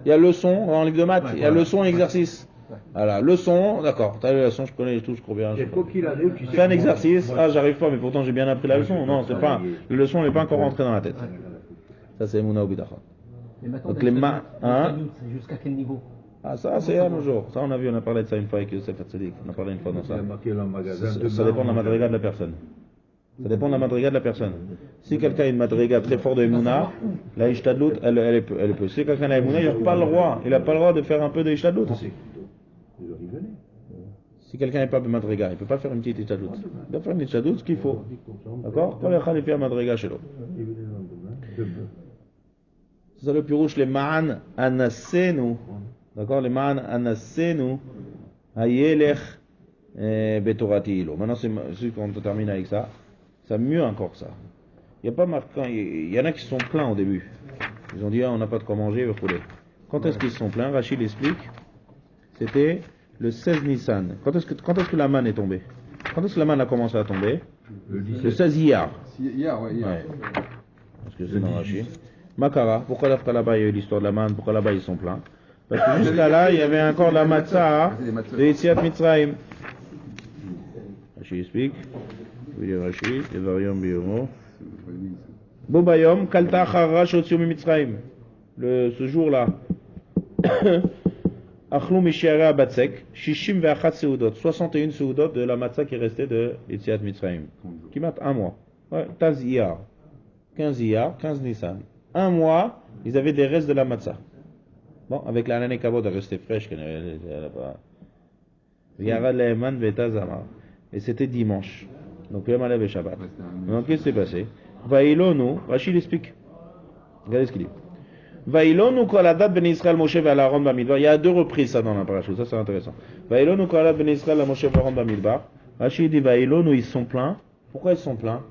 Il y a leçon, en livre de maths, il y a leçon et exercice. Voilà, leçon, d'accord, tu as la leçon, je connais tout, je crois bien. Fais un exercice, j'arrive pas, mais pourtant j'ai bien appris la leçon. Non, c'est pas, la leçon n'est pas encore rentrée dans la tête. Ça, c'est Emouna ou Bitachon. Donc les mains, c'est jusqu'à quel niveau? Ah, ça, c'est à nos jours. Ça, on a parlé de ça une fois avec Youssef Hatzadik. On a parlé une fois dans ça. Ça dépend de la madriga de la personne. Ça dépend de la madriga de la personne. Si quelqu'un a une madriga très forte de Emouna, la Ishtadlout, elle peut. Si quelqu'un a Emouna, il n'a pas le droit. Il n'a pas le droit de faire un peu de Ishtadlout aussi. Si quelqu'un n'est pas de madriga, il ne peut pas faire une petite Ishtadlout. Il doit faire une Ishtadlout, ce qu'il faut. D'accord? Quand il fait un madriga chez l'autre. C'est ça le pirouche, les ma'an anasenu. D'accord? Les ma'an anasenu hayelech betorati ilo. Maintenant, c'est quand on termine avec ça. C'est mieux encore que ça. Il n'y a pas marquant. Il y en a qui sont pleins au début. Ils ont dit, on n'a pas de quoi manger, il faut les. Quand est-ce qu'ils sont pleins? Rachid explique. C'était le 16 Nissan. Quand est-ce que la manne est tombée? Quand est-ce que la manne a commencé à tomber? Le 16 Iyar. Hier, ouais. Parce que c'est dans Rachid. Makara, pourquoi là-bas il y a eu l'histoire de la manne? Pourquoi là-bas ils sont pleins? Parce que jusqu'à là, il y avait encore la matzah de Yetziat Mitzrayim. Rachid explique. Rachid, Evarium Biomo. Bobayom, Kalta Chara Shotzium Mitzrayim. Ce jour-là. Achlou Mishiara Batsek, Shishim Ve'achat Seudot, 61 Seudot de la matzah qui restait de Yetziat Mitzrayim. Qui mate un mois. Ouais, Taz Iyar. 15 Iyar, 15 Nissan. Un mois, ils avaient des restes de la matzah. Bon, avec la nane kavod, elle restait fraîche. Yarad Le'eman Ve'tazama. Et c'était dimanche. Donc, Yom Alev et Shabbat. Donc, qu'est-ce qui s'est passé? Vaïlonu, Rachid explique. Regardez ce qu'il dit. Vaïlonu koladat ben Israël Moshe ve'Aaron bamidbar. Il y a deux reprises ça dans la parachute, ça c'est intéressant. Vaïlonu koladat ben Israël Moshe ve'Aaron bamidbar. Rachid dit Vaïlonu, ils sont pleins. Pourquoi ils sont pleins?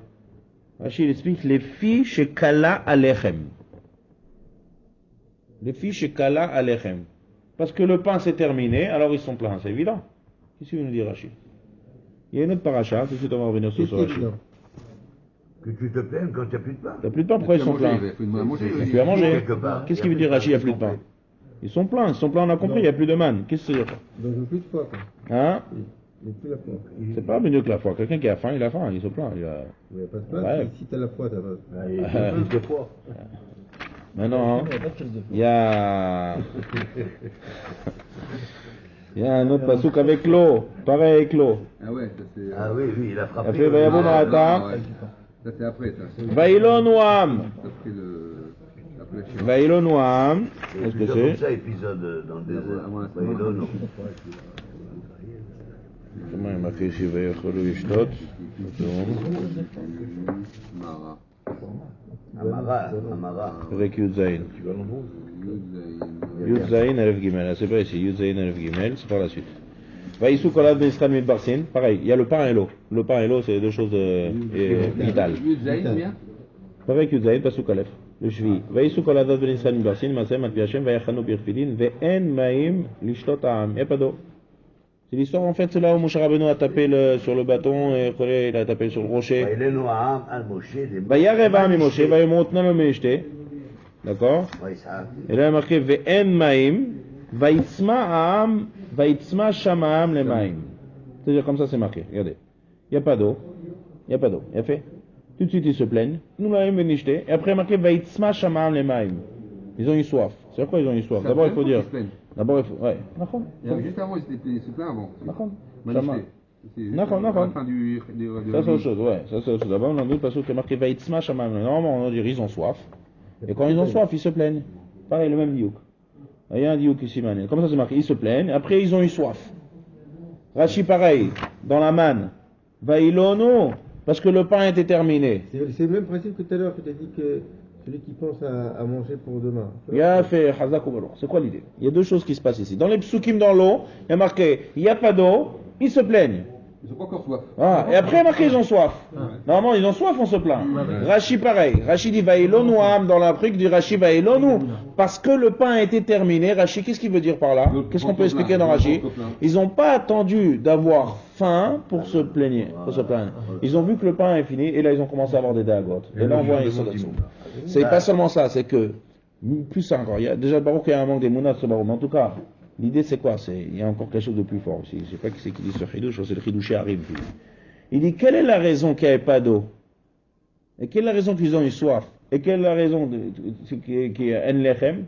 Rachid explique les filles chez Kala Alechem. Les filles chez Kala Alechem. Parce que le pain s'est terminé, alors ils sont pleins, c'est évident. Qu'est-ce qu'il veut nous dire Rachid? Il y a une autre paracha, tout de suite on va revenir sur Rachid. Que tu te plaignes quand tu n'as plus de pain. Il n'y a plus de pain, pourquoi ils sont pleins? Il n'y a plus à manger. Qu'est-ce qu'il veut dire Rachid, il n'y a plus de pain? Ils sont pleins, on a compris, il n'y a plus de manne. Qu'est-ce que c'est ça? Donc, plus de foi, quoi. Hein? Il n'y a plus la foi. C'est pas mieux que la foi. Quelqu'un qui a faim, il a faim, il se plaint. Il n'y a pas de pain, Ouais. si tu as la foi, tu as pas. Il y a plus de foi. Maintenant, hein, il y a... Il y a un autre pasouk avec l'eau, pareil avec l'eau. Ah ouais, ça c'est. Ah oui, il a frappé. Après, Vayavo Marata, Ça c'est après ça. Vaïlo Noam. Après le. Après la chirurgie. Vaïlo Noam, qu'est-ce que Comme c'est? ça, épisode dans le désert. Non. Comment il m'a fait chez Vaïcholo Yishtot? Mara. Amara. Avec Yudzaïn. Yudzaïn. Yudzaïn Alef Gimel, c'est pas ici, Yudzaïn Alef Gimel, c'est par la suite. Vaïsou Kolad Ben Israël Midbarsin, pareil, il y a le pain et l'eau. Le pain et l'eau, c'est deux choses vitales. Yudzaïn, bien. Pareil que Yudzaïn, Pasuk Alef, le Shvi. Vaïsou Kolad Ben Israël Midbarsin, Masem Al Piachem, Vayachanu Birfidin, Ve'en Maïm, Lishtot Ha'am. Il n'y a pas d'eau. C'est l'histoire, en fait, c'est là où Moshe Rabbeinu a tapé sur le bâton et il a tapé sur le rocher. Vayarev Ha'am et Moshe, Vayomotna le Meishte. D'accord? Et là, il a marqué Ve'en Maïm, Vaïtzma Ha'am, Vaïtzma Shamaam le Maïm. C'est-à-dire comme ça, c'est marqué. Regardez. Il n'y a pas d'eau. Il n'y a pas d'eau. Il a fait. Tout de suite, ils se plaignent. Nous l'avons bénishté. Et après, il a marqué Vaïtzma Shamaam le Maïm. Ils ont eu soif. C'est quoi ils ont eu soif? D'abord, il faut dire. D'abord, il faut. Ouais. Juste avant, ils étaient pleins avant. Shamaam. La fin du. Ça, c'est autre chose. Ouais. Ça, c'est autre chose. D'abord, on a vu parce qu'il y a marqué Vaïtzma Shamaam. Normalement, on va dire ils ont soif. Et quand ils ont soif, ils se plaignent. Pareil, le même diouk. Il y a un diouk ici, man. Comme ça, c'est marqué. Ils se plaignent. Après, ils ont eu soif. Rachi, pareil. Dans la manne. Vaïlono. Parce que le pain était terminé. C'est le même principe que tout à l'heure que tu as dit que celui qui pense à manger pour demain. Il y a fait Hazak ou c'est quoi l'idée? Il y a deux choses qui se passent ici. Dans les psukim dans l'eau, il y a marqué il n'y a pas d'eau, ils se plaignent. Ils n'ont pas encore soif. Ah, et après, il y a marqué ils ont soif. Normalement, ils ont soif, on se plaint. Rachi, pareil. Rachi dit Vaïlonu Am dans la truc du Rachi Vaïlonu. Parce que le pain a été terminé. Rachi, qu'est-ce qu'il veut dire par là? Qu'est-ce qu'on peut expliquer dans Rachi? Ils n'ont pas attendu d'avoir faim pour se plaigner. Ils ont vu que le pain est fini et là, ils ont commencé à avoir des dagotes. Et là, on voit c'est pas seulement ça, c'est que, plus ça encore, il y a déjà le baroque, il y a un manque des mounas ce baroque. Mais en tout cas, l'idée c'est quoi? Il y a encore quelque chose de plus fort aussi. Je ne sais pas qui c'est qui dit ce chidouche, c'est le chidouché arrive. Il dit, quelle est la raison qu'il n'y avait pas d'eau? Et quelle est la raison qu'ils ont eu soif? Et quelle est la raison qui est en lechem?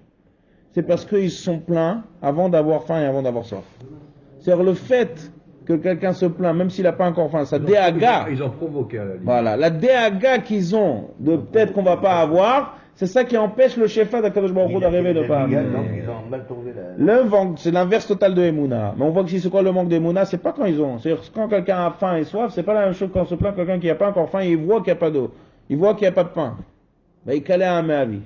C'est parce qu'ils sont pleins avant d'avoir faim et avant d'avoir soif. C'est-à-dire le fait que quelqu'un se plaint, même s'il n'a pas encore faim, sa déaga. Ils ont provoqué à la limite. Voilà, la déaga qu'ils ont de peut-être qu'on ne va pas avoir, c'est ça qui empêche le shefa d'Akadosh Baruch Hu d'arriver de pas. Donc ils ont mal tourné C'est l'inverse total de Emouna. Mais on voit que si c'est quoi le manque d'Emouna, c'est pas quand ils ont. C'est-à-dire quand quelqu'un a faim et soif, c'est pas la même chose quand on se plaint quelqu'un qui n'a pas encore faim et il voit qu'il n'y a pas d'eau. Il voit qu'il n'y a pas de pain. Il calait un avis.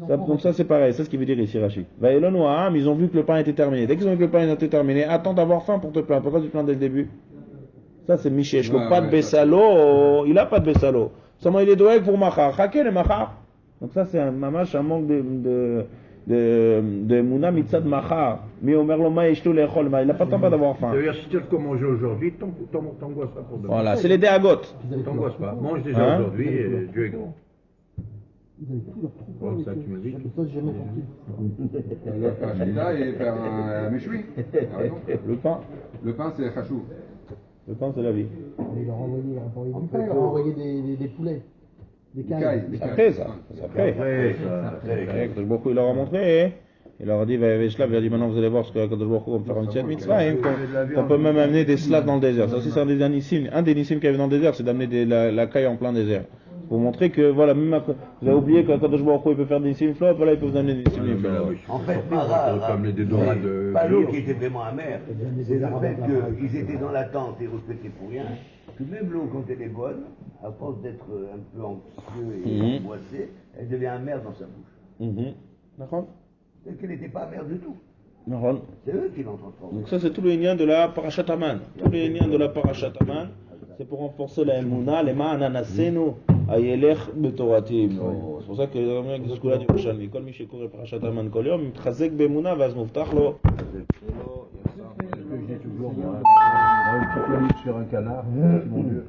Donc ça c'est pareil, c'est ce qu'il veut dire ici Rachid. Ils ont vu que le pain était terminé. Dès qu'ils ont vu que le pain était terminé, attends d'avoir faim pour te plaindre. Pourquoi tu te plains dès le début? Ça c'est Michel. Pas de Bessalo, il n'a pas de Bessalo. Seulement il est doué pour Machar. Chaké le Machar. Donc ça c'est un manque de Mouna Mitzad Machar. Mais Omer Loma Yeshtu Lechol. Il n'a pas le temps d'avoir faim. C'est-à-dire, si tu as de quoi manger aujourd'hui, t'angoisses pas pour demain. Voilà, c'est les déagotes. T'angoisses pas. Mange déjà aujourd'hui et Dieu est grand. Ils avaient tout leur troupeau. Bon, ça, tu me dis. Ça, j'ai jamais compris. Le Fashida et faire un méchoui. Le pain. Le pain, c'est Khachou. Le pain c'est la vie. Il leur a envoyé du pain, il leur a envoyé des poulets. Des cailles. Après ça. C'est après. Kadosh Baruch Hu, il leur a montré. Il leur a dit, il a dit maintenant vous allez voir ce que Kadosh Baruch Hu va me faire une petite mitzvah. On peut même amener des slaves dans le désert. Ça aussi c'est un des nissim. Un des nissim qui avait dans le désert, c'est d'amener la caille en plein désert. Pour montrer que, voilà, même vous avez oublié que Kadosh Baruch Hu il peut faire des nissim flottes, voilà, il peut vous amener des nissim flottes. En fait, pas l'eau qui était vraiment amère, c'est le fait qu'ils étaient dans l'attente et respectés pour rien, que même l'eau, quand elle est bonne, à force d'être un peu anxieux et angoissé, elle devient amère dans sa bouche. D'accord. C'est qu'elle n'était pas amère du tout. D'accord. C'est eux qui l'ont transformée. Donc ça c'est tout le lien de la Parashat Aman. Tout le lien de la Parashat Aman, c'est pour renforcer la Emouna, les Ma'ananasenu. הילך בתורתי. זה pour ça que זה סגולה ירושלמי. כל מי שקורא פרשת המן כל יום, מתחזק באמונה, ואז מובטח לו. Je dis toujours, moi, une petite minute sur un canard, mon Dieu.